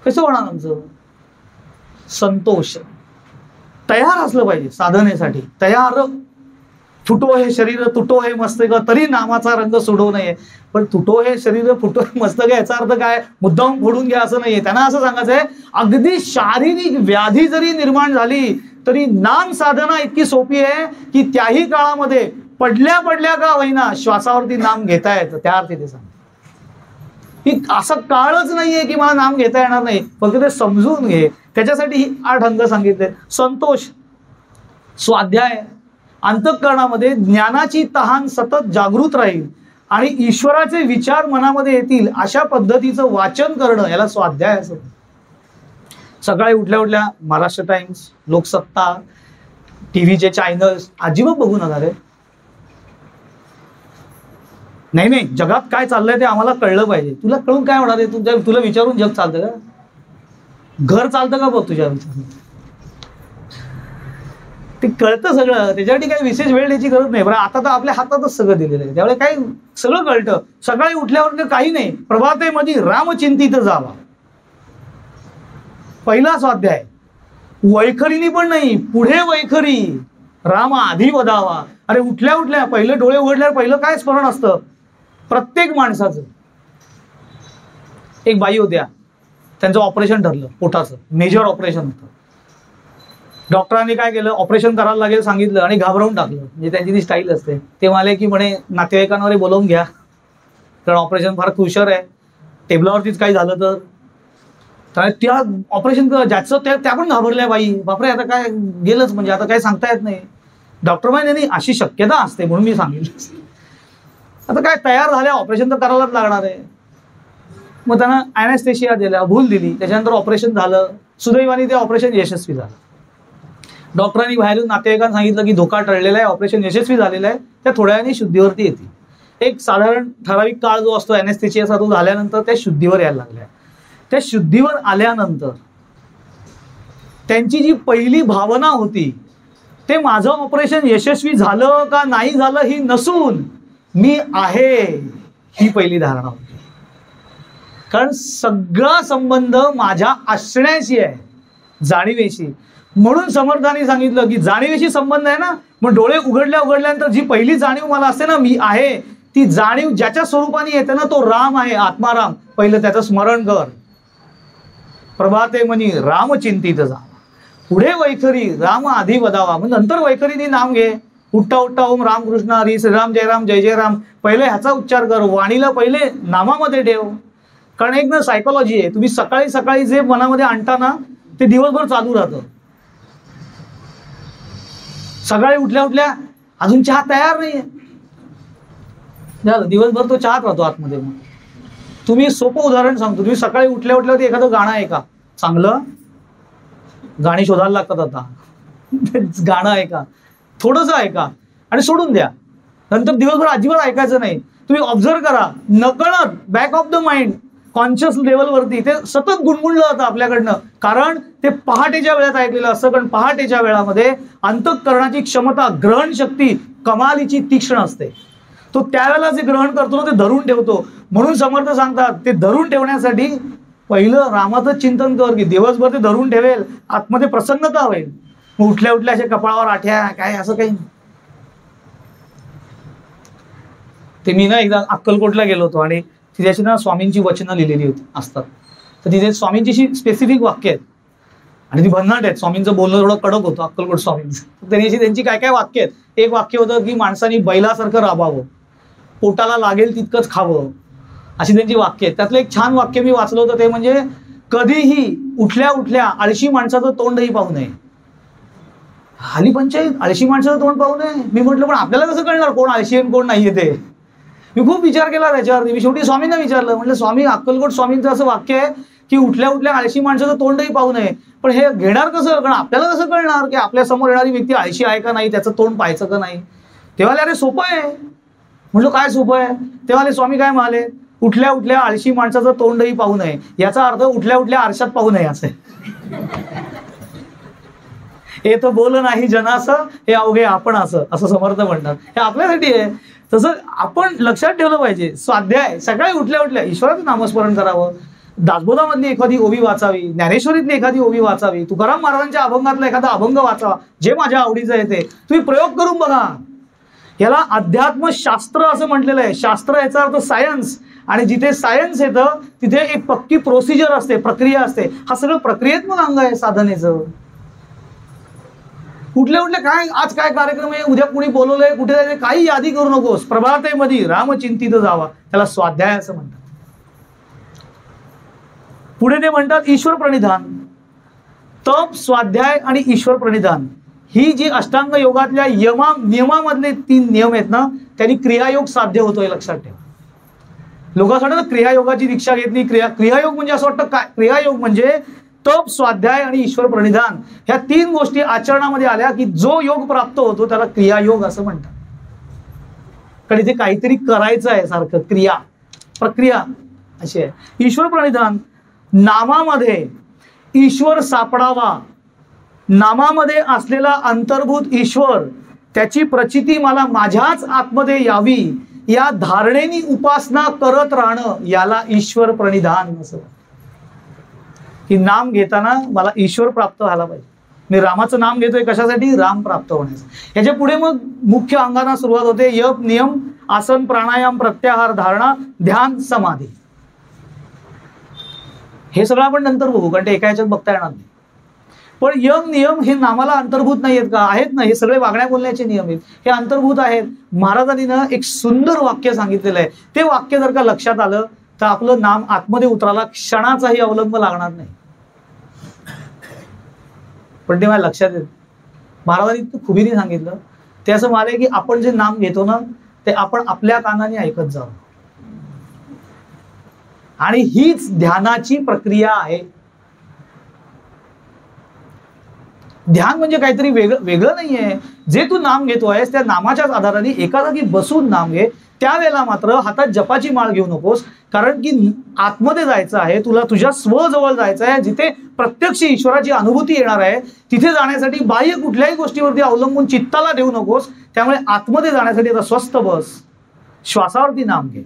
कसं होणार आमचं? संतोष तयार असलं पाहिजे साधनेसाठी. तयार. फुटो हे शरीर, तुटो हे मस्तक, तरी नामाचा रंग सोडवू नये. पण तुटो हे शरीर, फुटो हे मस्तक याचा अर्थ काय? मुद्दाम फोडून घ्या असं नाहीये. त्यांना असं सांगायचंय, अगदी शारीरिक व्याधी जरी निर्माण झाली तरी नाम साधना इतकी सोपी आहे की त्याही काळामध्ये पडल्या पडल्या का होईना श्वासावरती नाम घेता येतं. त्या अर्थी ते सांग की असं काळच नाहीये की मला नाम घेता येणार नाही, फक्त ते समजून घे. त्याच्यासाठी ही 8 अंग सांगितले. संतोष, स्वाध्याय, अंतःकरणामध्ये ज्ञानाची तहान सतत जागृत राहील आणि ईश्वराचे विचार मनामध्ये येतील अशा पद्धतीचं वाचन करणं, याला स्वाध्याय असं. सकाळी उठल्या उठल्या महाराष्ट्र टाइम्स, लोकसत्ता, टीव्हीचे चॅनल्स अजिबात बघू नका रे. नाही, जगात काय चाललंय ते आम्हाला कळलं पाहिजे. तुला कळून काय होणार आहे? तुला विचारून जग चालतं का? घर चालतं का बघ तुझ्या विचार. ते कळतं सगळं, त्याच्यासाठी काही विशेष वेळ द्यायची गरज नाही. बरं, आता तर आपल्या हातातच सगळं दिलेलं आहे, त्यामुळे काही सगळं कळतं. सकाळी उठल्यावर काही नाही, प्रभातेमध्ये रामचिंतित जावा, पहिला स्वाध्याय. वैखरीनी पण नाही, पुढे वैखरी, राम आधी वदावा. अरे उठल्या उठल्या पहिलं डोळे उघडल्यावर पहिलं काय स्मरण असतं प्रत्येक माणसाचं? एक बाई होत्या, त्यांचं ऑपरेशन ठरलं, पोटाचं मेजर ऑपरेशन होतं. डॉक्टरांनी काय केलं, ऑपरेशन करायला लागेल सांगितलं आणि घाबरवून टाकलं. म्हणजे त्यांची ती स्टाईल असते. ते म्हणाले की म्हणे नातेवाईकांवर बोलवून घ्या, कारण ऑपरेशन फार क्रुशर आहे, टेबलावरतीच काही झालं तर. त्या ऑपरेशन ज्याचं त्या पण घाबरल्या बाई, बापरे आता काय गेलंच, म्हणजे आता काय सांगता येत नाही. डॉक्टर म्हणे नाही अशी शक्यता असते म्हणून मी सांगितलं. आता काय तयार झाल्या, ऑपरेशन तर करायलाच लागणार आहे. मग त्यांना ॲनेस्थेशिया दिला, भूल दिली, त्याच्यानंतर ऑपरेशन झालं. सुदैवाने ते ऑपरेशन यशस्वी झालं. डॉक्टरांनी बाहेरून नातेवाईकांना सांगितलं की धोका टळलेला आहे, ऑपरेशन यशस्वी झालेलं आहे, त्या थोड्या वेळाने शुद्धीवरती येतील. एक साधारण ठराविक काळ जो असतो ॲनेस्थेशियाचा तो झाल्यानंतर त्या शुद्धीवर यायला लागल्या. त्या शुद्धीवर आल्यानंतर त्यांची जी पहिली भावना होती ते माझं ऑपरेशन यशस्वी झालं का नाही झालं ही नसून मी आहे ही पहिली धारणा होती. कारण सगळा संबंध माझ्या असण्याशी आहे, जाणीवेशी. म्हणून समर्थांनी सांगितलं की जाणीवेशी संबंध आहे ना, मग डोळे उघडल्यानंतर जी पहिली जाणीव मला असते ना, मी आहे, ती जाणीव ज्याच्या स्वरूपाने येते ना तो राम आहे, आत्माराम. पहिलं त्याचं स्मरण कर. प्रभाते मनी राम चिंतित जा, पुढे वैखरी राम आधी वदावा, मग नंतर वैखरीने नाम घे. उठता उठता ओम रामकृष्ण हरी श्रीराम जयराम जय जयराम, पहिले ह्याचा उच्चार कर. वाणीला पहिले नामामध्ये ठेव. कारण एक ना सायकोलॉजी आहे, तुम्ही सकाळी सकाळी जे मनामध्ये आणता ना ते दिवसभर चालू राहतं. सकाळी उठल्या उठल्या अजून चहा तयार नाहीये, झालं दिवसभर तो चहात राहतो आतमध्ये. मग तुम्ही सोपं उदाहरण सांगतो, तुम्ही सकाळी उठल्या उठल्यावरती एखादं गाणं ऐका, चांगलं गाणी शोधायला लागतात आता. गाणं ऐका, थोडंसं ऐका आणि सोडून द्या. नंतर दिवसभर अजिबात ऐकायचं नाही. तुम्ही ऑब्झर्व करा, नकळत back of the mind conscious लेवलवरती ते सतत गुणगुणलं जातं आपल्याकडनं. कारण ते पहाटेच्या वेळात ऐकलेलं असतं. कारण पहाटेच्या वेळामध्ये अंतःकरणाची क्षमता, ग्रहण शक्ती कमालीची तीक्ष्ण असते. तो त्यावेळेला जे ग्रहण करतो ना ते धरून ठेवतो. म्हणून समर्थ सांगतात ते धरून ठेवण्यासाठी पहिलं रामाचं चिंतन कर की दिवसभर ते धरून ठेवेल, आतमध्ये प्रसन्नता होईल. मग उठल्या उठल्या अशा कपाळावर आठ्या काय असं काही. ते मी ना एकदा अक्कलकोटला गेलो होतो आणि तिथे ना स्वामींची वचनं लिहिलेली होती असतात. तर तिथे स्वामींची स्पेसिफिक वाक्य आहेत आणि ती भन्नाट आहेत. स्वामींचं बोलणं थोडं कडक होतं अक्कलकोट स्वामींचं. त्यांची काय काय वाक्य आहेत. एक वाक्य होतं की माणसाने बैलासारखं राबावं, पोटाला लागेल तितकंच खावं, अशी त्यांची वाक्य आहेत. त्यातलं एक छान वाक्य मी वाचलं होतं ते म्हणजे कधीही उठल्या उठल्या आळशी माणसाचं तोंडही पाहू नये. हाली पंचायत आळशी माणसाचं तोंड पाहू नये. मी म्हटलं पण आपल्याला कसं कळणार कोण आळशी आणि कोण नाहीये ते. मी खूप विचार केला त्याच्यावरती. मी शेवटी स्वामींना विचारलं, म्हटलं स्वामी अक्कलकोट स्वामींचं असं वाक्य आहे की उठल्या उठल्या आळशी माणसाचं तोंडही पाहू नये, पण पण हे घेणार कसं? कारण आपल्याला कसं कळणार की आपल्या समोर येणारी व्यक्ती आळशी आहे का नाही, त्याचं तोंड पाहायचं का नाही? तेव्हा अरे सोपं आहे. म्हटलं काय सोपं आहे? तेव्हा स्वामी काय म्हणाले, उठल्या उठल्या आळशी माणसाचं तोंडही पाहू नये, याचा अर्थ उठल्या उठल्या आरशात पाहू नये असे. हे तर बोल नाही जनासं, हे अवघे आपण असं समर्थ म्हणतात. हे आपल्यासाठी आहे. तसं आपण लक्षात ठेवलं पाहिजे. स्वाध्याय सकाळी उठल्या उठल्या ईश्वराचं नामस्मरण करावं. दासबोधामधली एखादी ओवी वाचावी, ज्ञानेश्वरीतली एखादी ओवी वाचावी, तुकाराम महाराजांच्या अभंगातला एखादा अभंग वाचावा, जे माझ्या आवडीचं आहे ते तुम्ही प्रयोग करून बघा. याला अध्यात्मशास्त्र असं म्हटलेलं आहे. शास्त्र याचा अर्थ सायन्स, आणि जिथे सायन्स येतं तिथे एक पक्की प्रोसिजर असते, प्रक्रिया असते. हा सगळं प्रक्रियात्मक अंग आहे साधनेचं. कुठल्या कुठल्या काय आज काय कार्यक्रम आहे, उद्या कुणी बोलवलंय, कुठे जायचं, काही यादी करू नकोस. प्रभातेमध्ये रामचिंतित जावा, त्याला स्वाध्याय असं म्हणतात. पुढे ते म्हणतात ईश्वर प्रणिधान. तप, स्वाध्याय आणि ईश्वर प्रणिधान ही जी अष्टांग योगातल्या नियमामधले 3 नियम आहेत ना, त्यांनी क्रियायोग साध्य होतोय, लक्षात ठेवा. लोकांसाठी क्रियायोगाची दीक्षा घेतली. क्रियायोग म्हणजे असं वाटतं काय? क्रियायोग म्हणजे तप, स्वाध्याय आणि ईश्वर प्रणिधान ह्या 3 गोष्टी आचरणामध्ये आल्या की जो योग प्राप्त होतो त्याला क्रियायोग असं म्हणतात. कारण इथे काहीतरी करायचं आहे सारखं, प्रक्रिया अशी आहे. ईश्वर प्रणिधान, नामामध्ये ईश्वर सापडावा, नामामध्ये असलेला अंतर्भूत ईश्वर, त्याची प्रचिती मला माझ्याच आतमध्ये यावी, या धारणेनी उपासना करत राहणं, याला ईश्वर प्रणिधान असं. की नाम घेताना मला ईश्वर प्राप्त व्हायला पाहिजे. मी रामाचं नाम घेतोय कशासाठी? राम प्राप्त होण्याचं. याच्या पुढे मग मुख्य अंगांना सुरुवात होते. यप, नियम, आसन, प्राणायाम, प्रत्याहार, धारणा, ध्यान, समाधी. हे सगळं आपण नंतर बघू, कारण ते एका ह्याच्यात बघता येणार नाही. पण यम, नियम हे नामाला अंतर्भूत नाही आहेत का? आहेत ना. हे सगळे वागण्या बोलण्याचे नियम आहेत, हे अंतर्भूत आहेत. महाराजांनी ना एक सुंदर वाक्य सांगितलेलं आहे. ते वाक्य जर का लक्षात आलं तर आपलं नाम आतमध्ये उतरायला क्षणाचाही अवलंब लागणार नाही. पण ते माझ्या लक्षात येत, महाराजांनी खुबीने सांगितलं. ते असं म्हणाले की आपण जे नाम घेतो ना ते आपण आपल्या कानाने ऐकत जावं, आणि हीच ध्यानाची प्रक्रिया आहे. ध्यान म्हणजे काहीतरी वेगळं नाहीये. जे तू नाम घेतोयस त्या नामाच्याच आधाराने एका जागी बसून नाम घे. त्यावेळेला मात्र हातात जपाची माळ घेऊ नकोस, कारण की आतमध्ये जायचं आहे तुला, तुझ्या स्वजवळ जायचं आहे, जिथे प्रत्यक्ष ईश्वराची अनुभूती येणार आहे. तिथे जाण्यासाठी बाह्य कुठल्याही गोष्टीवरती अवलंबून चित्ताला देऊ नकोस. त्यामुळे आतमध्ये जाण्यासाठी आता स्वस्थ बस, श्वासावरती नाम घे.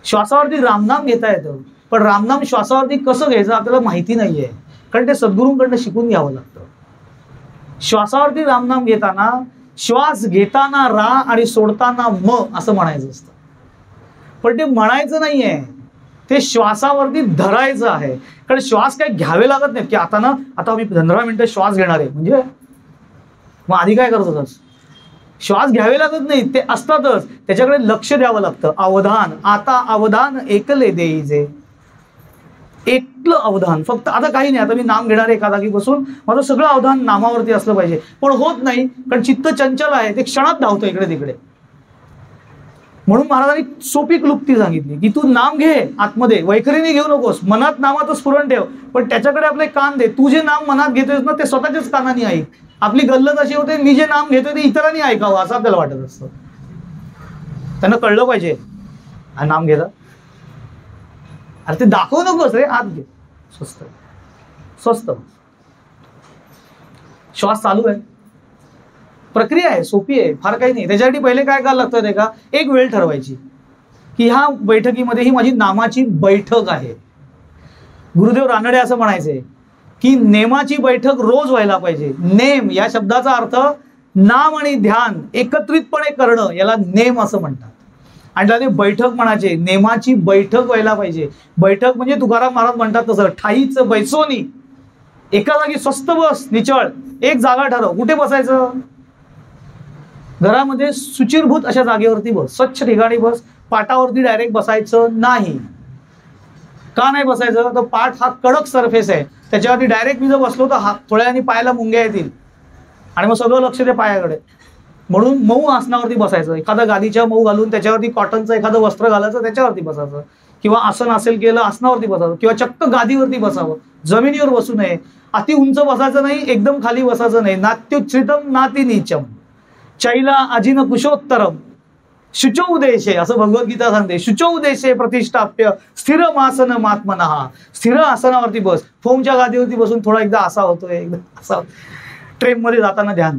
श्वासावरती रामनाम घेता येतं, पण रामनाम श्वासावरती कसं घ्यायचं आपल्याला माहिती नाहीये, कारण ते सद्गुरूंकडनं शिकून घ्यावं लागतं. श्वासावरती रामनाम घेताना श्वास घेताना रा आणि सोडताना म असं म्हणायचं असतं. पण ते म्हणायचं नाहीये, ते श्वासावरती धरायचं आहे. कारण श्वास काय घ्यावे लागत नाही की आता मी 15 मिनिटं श्वास घेणार आहे, म्हणजे मग आधी काय करत होतास? श्वास घ्यावे लागत नाही, ते असतातच. त्याच्याकडे लक्ष द्यावं लागतं. अवधान, आता अवधान एकले देईजे, एकलं अवधान. फक्त आता काही नाही, आता मी नाम घेणार एका जागी बसून, माझं सगळं अवधान नामावरती असलं पाहिजे. पण होत नाही, कारण चित्त चंचल आहे, ते क्षणात धावतं इकडे तिकडे. म्हणून महाराजांनी सोपी क्लुप्ती सांगितली की तू नाम घे, आतमध्ये वैखरीने घेऊ नकोस, मनात नामाचं स्फुरण ठेव, पण त्याच्याकडे आपले कान दे. तू जे नाम मनात घेतोयस ना ते स्वतःच्याच कानाने ऐक. आपली गल्लत अशी होते, मी जे नाम घेतोय ते इतरांनी ऐकावं असं आपल्याला वाटत असतं. त्यांना कळलं पाहिजे हा नाम घेता, अरे ते दाखवू नकोस रे, आत घे, स्वस्त. श्वास चालू आहे, प्रक्रिया आहे, सोपी आहे, फार काही नाही. त्याच्यासाठी पहिले काय करायला लागतं ते का, एक वेळ ठरवायची की ह्या बैठकीमध्ये ही माझी नामाची बैठक आहे. गुरुदेव रानडे असं म्हणायचे की नेमाची बैठक रोज व्हायला पाहिजे. नेम या शब्दाचा अर्थ नाम आणि ध्यान एकत्रितपणे करणं, याला नेम असं म्हणतात. आणि त्याने बैठक म्हणायचे, नेमाची बैठक व्हायला पाहिजे. बैठक म्हणजे तुकाराम महाराज म्हणतात तसं, ठाईच बैसोनी, एका जागी स्वस्त बस, निचळ एक जागा ठरव. कुठे बसायचं? घरामध्ये सुचिरभूत अशा जागेवरती बस, स्वच्छ ठिकाणी बस. पाटावरती डायरेक्ट बसायचं नाही. का नाही बसायचं? तर पाठ हा कडक सरफेस आहे, त्याच्यावरती डायरेक्ट मी जर बसलो तर थोड्या वेळाने पायाला मुंग्या येतील आणि मग सगळं लक्ष ते पायाकडे. म्हणून मऊ आसनावरती बसायचं, एखादा गादीच्या मऊ घालून त्याच्यावरती कॉटनचं एखादं वस्त्र घालायचं, त्याच्यावरती बसायचं. किंवा आसन असेल केलं आसनावरती बसावं, किंवा चक्क गादीवरती बसावं, जमिनीवर बसू नये, अति उंच बसायचं नाही, एकदम खाली बसायचं नाही. नात्युच्छ्रितम नाती नीचम चैला अजिन कुशोत्तरम शुचौ उदेशे, असं भगवद्गीता सांगते. शुचौ उदेशे प्रतिष्ठाप्य स्थिर आसन मात्मनः. स्थिर आसनावरती बस. फोमच्या गादीवरती बसून थोडा एकदा असा होतोय, एकदा असा. ट्रेनमध्ये जाताना ध्यान,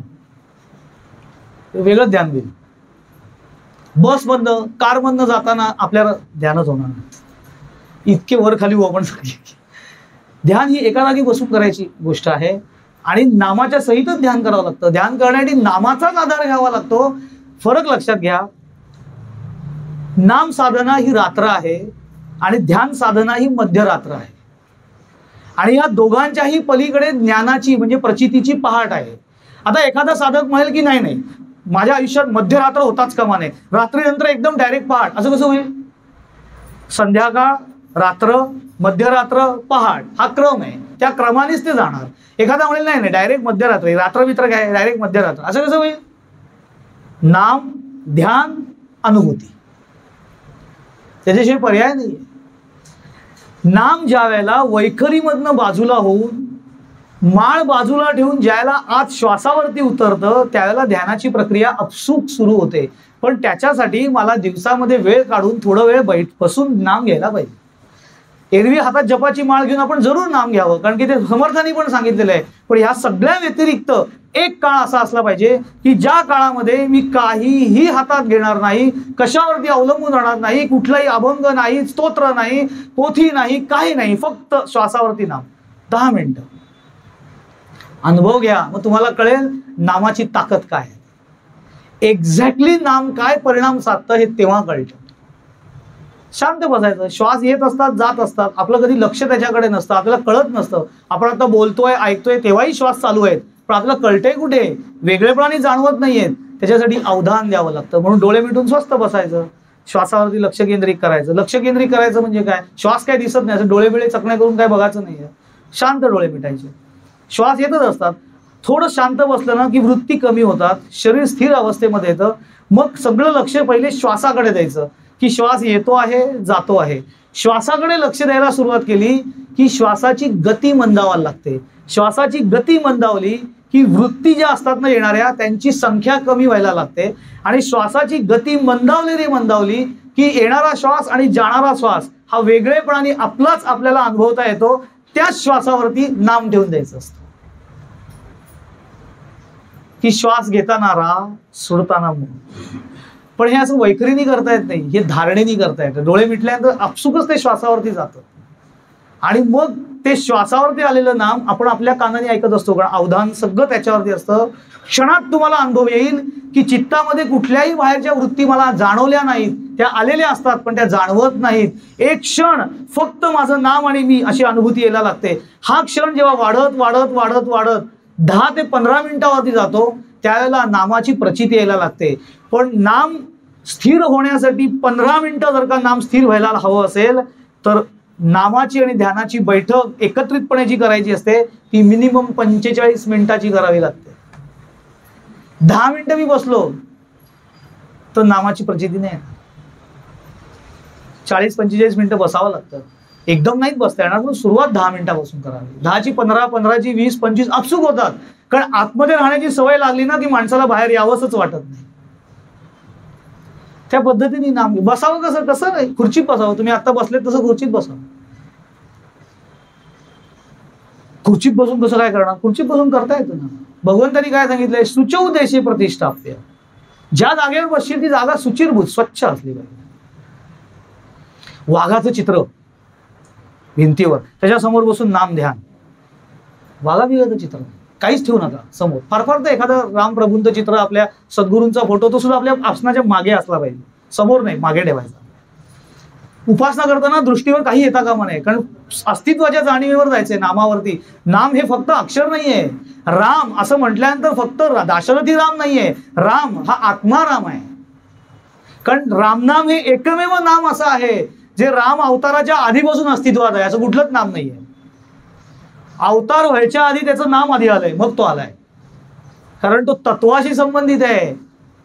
वेगळंच ध्यान देईल. बसमधनं कारमधनं जाताना आपल्याला ध्यानच होणार नाही. इतके वर खाली हो आपण सांगितले. ध्यान ही एका जागी बसून करायची गोष्ट आहे आणि नामाच्या सहितच ध्यान करावं लागतं. ध्यान करण्यासाठी नामाचाच आधार घ्यावा लागतो. फरक लक्षात घ्या. नाम साधना ही रात्र आहे आणि ध्यान साधना ही मध्यरात्र आहे. आणि या दोघांच्याही पलीकडे ज्ञानाची म्हणजे प्रचितीची पहाट आहे. आता एखादा साधक म्हणेल की नाही नाही, माझ्या आयुष्यात मध्यरात्र होताच कामा नये, रात्रीनंतर एकदम डायरेक्ट पहाट, असं कसं होईल? संध्याकाळ, रात्र, मध्यरात्र, पहाट हा क्रम आहे. त्या क्रमानेच ते जाणार. एखादा म्हणेल नाही नाही डायरेक्ट मध्यरात्र, रात्र मित्र काय डायरेक्ट मध्यरात्र, असं कसं होईल? नाम, ध्यान, अनुभूती, त्याच्याशिवाय पर्याय नाहीये. नाम ज्या वेळेला वैखरीमधनं बाजूला होऊन माळ बाजूला ठेवून ज्यावेळेला आत श्वासावरती उतरतं त्यावेळेला ध्यानाची प्रक्रिया अपसूक सुरू होते. पण त्याच्यासाठी मला दिवसामध्ये वेळ काढून थोडं वेळ बसून नाम घ्यायला पाहिजे. एरवी हातात जपाची माळ घेऊन आपण जरूर नाम घ्यावं, कारण की ते समर्थांनी पण सांगितलेलं आहे. पण ह्या सगळ्या व्यतिरिक्त एक काळ असा असला पाहिजे की ज्या काळामध्ये मी काहीही हातात घेणार नाही, कशावरती अवलंबून राहणार नाही, कुठलाही अभंग नाही, स्तोत्र नाही, पोथी नाही, काही नाही, फक्त श्वासावरती नाम. 10 मिनिटं अनुभव घ्या, मग तुम्हाला कळेल नामाची ताकद काय आहे. एक्झॅक्टली नाम काय परिणाम साधतं हे तेव्हा कळतं. शांत बसायचं. श्वास येत असतात, जात असतात, आपलं कधी लक्ष त्याच्याकडे नसतं, आपल्याला कळत नसतं. आपण आता बोलतोय, ऐकतोय, तेव्हाही श्वास चालू आहेत, पण आपल्याला कळतंय कुठे, वेगळेपणाने जाणवत नाहीयेत. त्याच्यासाठी अवधान द्यावं लागतं. म्हणून डोळे मिटून स्वस्थ बसायचं, श्वासावरती लक्ष केंद्रित करायचं. लक्ष केंद्रित करायचं म्हणजे काय? श्वास काय दिसत नाही, असं डोळे बिळे चकण्या करून काय बघायचं नाहीये. शांत डोळे मिटायचे. श्वास येतच असतात. थोडं शांत बसलं ना की वृत्ती कमी होतात, शरीर स्थिर अवस्थेमध्ये येतं. मग सगळं लक्ष पहिले श्वासाकडे द्यायचं की श्वास येतो आहे, जातो आहे. श्वासाकडे लक्ष द्यायला सुरुवात केली की श्वासाची गती मंदावायला लागते. श्वासाची गती मंदावली की वृत्ती ज्या असतात ना येणाऱ्या त्यांची संख्या कमी व्हायला लागते. आणि श्वासाची गती मंदावली की येणारा श्वास आणि जाणारा श्वास हा वेगळेपणाने आपलाच आपल्याला अनुभवता येतो. त्याच श्वासावरती नाम ठेवून द्यायचं असतं की श्वास घेताना रा, सोडताना मू. पण हे असं वैखरीने करता येत नाही, हे धारणेने करता येतं. डोळे मिटल्यानंतर आपसुकच ते श्वासावरती जातं आणि मग ते श्वासावरती आलेलं नाम आपण आपल्या कानाने ऐकत असतो, कारण अवधान सगळं त्याच्यावरती असतं. क्षणात तुम्हाला अनुभव येईल की चित्तामध्ये कुठल्याही बाहेरच्या वृत्ती मला जाणवल्या नाहीत, त्या आलेल्या असतात पण त्या जाणवत नाहीत. एक क्षण फक्त माझं नाम आणि मी अशी अनुभूती यायला लागते. हा क्षण जेव्हा वाढत वाढत वाढत वाढत 10 ते 15 मिनिटावरती जातो त्यावेळेला नामाची प्रचिती यायला लागते. पण नाम स्थिर होण्यासाठी 15 मिनिटं जर का नाम स्थिर व्हायला हवं असेल तर नामाची आणि ध्यानाची बैठक एकत्रितपणे जी करायची असते ती मिनिमम 45 मिनिटाची करावी लागते. 10 मिनिटं मी बसलो तर नामाची प्रचिती नाही. 40-45 मिनिटं बसावं लागतं. एकदम नाहीच बसता येणार, पण सुरुवात 10 मिनिटापासून करावी. 10ची 15, 15ची 20, 25 अपसूक होतात. कारण आतमध्ये राहण्याची सवय लागली ना की माणसाला बाहेर यावंच वाटत नाही. त्या पद्धतीने नाम बसावं. कसं कसं नाही, खुर्चीत बसावं. तुम्ही आता बसलेत तसं खुर्चीत बसावं. खुर्चीत बसून कसं काय करणार? खुर्चीत बसून करता येतं ना. भगवंतानी काय सांगितलंय? शुचौ देशे प्रतिष्ठाप्य. ज्या जागेवर बसशील ती जागा सुचिरभूत स्वच्छ असली पाहिजे. वाघाचं चित्र भिंतीवर, त्याच्यासमोर बसून नाम ध्यान. वाघाबिघाचं चित्र काहीच ठेवू नका समोर. फार फार तर एखादं रामप्रभूंचं चित्र, आपल्या सद्गुरूंचा फोटो, तो सुद्धा आपल्या आसनाच्या मागे असला पाहिजे, समोर नाही, मागे ठेवायचा. उपासना करताना दृष्टीवर काही येता कामा नये, कारण अस्तित्वाच्या जाणीवेवर जायचंय नामावरती. नाम हे फक्त अक्षर नाहीये. राम असं म्हटल्यानंतर फक्त दाशरथी राम नाहीये, राम हा आत्मा राम आहे. कारण रामनाम हे एकमेव नाम असं आहे जे राम अवताराच्या आधीपासून अस्तित्वात आहे. असं कुठलंच नाम नाहीये. अवतार व्हायच्या आधी त्याचं नाम आधी आलंय, मग तो आलाय. कारण तो तत्वाशी संबंधित आहे,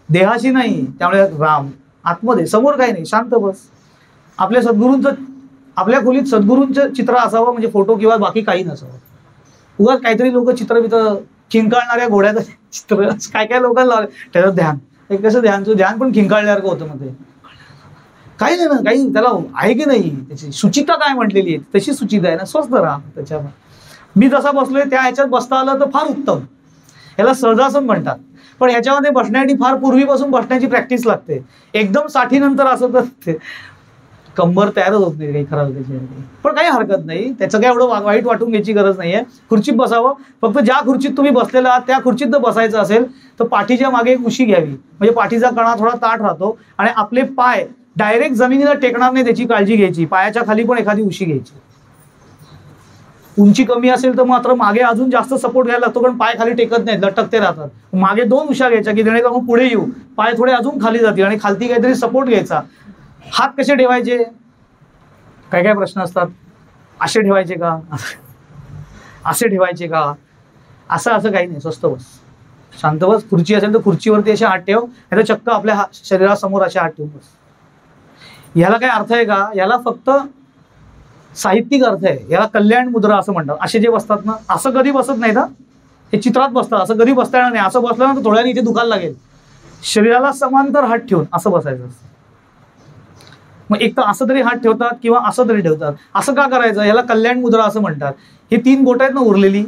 देहाशी नाही. त्यामुळे राम आतमध्ये, समोर काही नाही. शांत बस. आपल्या सद्गुरूंचं आपल्या खोलीत सद्गुरूंचं चित्र असावं, म्हणजे फोटो किंवा बाकी काही नसावं. उगाच काहीतरी लोक चित्र खिंकाळणाऱ्या घोड्याचं चित्र काय काय लोकांना लावलं, त्याचं ध्यान. हे कसं ध्यान पण खिंकाळल्यासारखं होतं. मग ते काही नाही ना, काही त्याला आहे की नाही, त्याची सुचिता काय म्हटलेली आहे तशी सुचिता आहे ना. स्वस्त राहा त्याच्यावर. मी जसा बसलोय त्या ह्याच्यात बसता आलं तर फार उत्तम. याला सहजासन म्हणतात. पण ह्याच्यामध्ये बसण्यासाठी फार पूर्वीपासून बसण्याची प्रॅक्टिस लागते. एकदम 60 नंतर असं तर कंबर तयारच होत नाही काही खराब त्याच्यासाठी. पण काही हरकत नाही, त्याचं काय एवढं वाईट वाटून घ्यायची गरज नाहीये. खुर्चीत बसावं. फक्त ज्या खुर्चीत तुम्ही बसलेला आहात त्या खुर्चीत जर बसायचं असेल तर पाठीच्या मागे एक उशी घ्यावी, म्हणजे पाठीचा कणा थोडा ताठ राहतो आणि आपले पाय डायरेक्ट जमिनीला टेकणार नाही त्याची काळजी घ्यायची. पायाच्या खाली पण एखादी उशी घ्यायची. उंची कमी असेल तर मात्र मागे अजून जास्त सपोर्ट घ्यायला लागतो, कारण पाय खाली टेकत नाहीत, लटकते राहतात. मागे 2 उशा घ्यायच्या की जेणेकरून पुढे येऊ, पाय थोडे अजून खाली जातील आणि खालती काहीतरी सपोर्ट घ्यायचा. हात कसे ठेवायचे, काय काय प्रश्न असतात. असे ठेवायचे का, असे ठेवायचे का, असं काही नाही. स्वस्त बस, शांत बस. खुर्ची असेल तर खुर्चीवरती असे हात ठेव, नाही तर चक्क आपल्या शरीरासमोर असे हात ठेवून बस. याला काय अर्थ आहे का, याला फक्त साहित्यिक अर्थ आहे. याला कल्याण मुद्रा असं म्हणतात. असे जे बसतात ना, असं कधी बसत नाही ना, हे चित्रात बसतात. असं कधी बसता येणार नाही. असं बसलं ना तर थोड्याने इथे दुखायला लागेल. शरीराला समांतर हात ठेवून असं बसायचं. मग एक तर असं तरी हात ठेवतात किंवा असं तरी ठेवतात. असं का करायचं, याला कल्याण मुद्रा असं म्हणतात. हे 3 बोट आहेत ना उरलेली,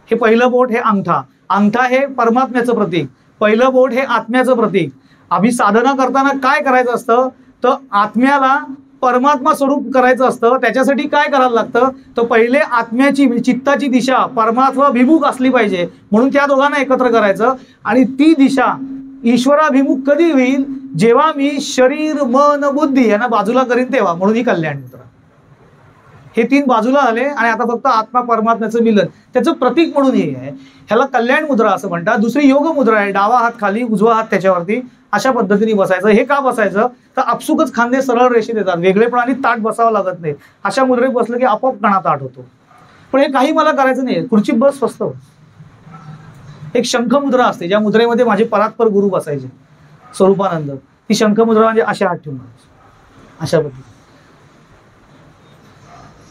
हे पहिलं बोट हे अंगठा. अंगठा हे परमात्म्याचं प्रतीक, पहिलं बोट हे आत्म्याचं प्रतीक. आम्ही साधना करताना काय करायचं असतं, तर आत्म्याला परमात्मा स्वरूप करायचं असतं. त्याच्यासाठी काय करायला लागतं, तर पहिले आत्म्याची म्हणजे चित्ताची दिशा परमात्माभिमुख असली पाहिजे, म्हणून त्या दोघांना एकत्र करायचं. आणि ती दिशा ईश्वराभिमुख कधी होईल, जेव्हा मी शरीर मन बुद्धी यांना बाजूला करीन तेव्हा. म्हणून ही कल्याण मुद्रा. हे 3 बाजूला आले आणि आता फक्त आत्मा परमात्म्याचं मिलन, त्याचं प्रतीक म्हणून हे आहे. ह्याला कल्याण मुद्रा असं म्हणतात. दुसरी योग मुद्रा आहे, डावा हात खाली उजवा हात त्याच्यावरती, अशा पद्धतीने बसायचं. हे का बसायचं, तर आपसुकच खांदे सरळ रेषेत येतात, वेगळेपणाने ताट बसावं लागत नाही. अशा मुद्रेत बसलं की आपोआप कणा ताट होतो. पण हे काही मला करायचं नाही, खुर्चीत बस, स्वस्त बस. एक शंख मुद्रा असते, ज्या मुद्रेमध्ये माझे परात्पर गुरु बसायचे, स्वरूपानंद. ती शंख मुद्रा म्हणजे अशा हात ठेवून अशा पद्धती.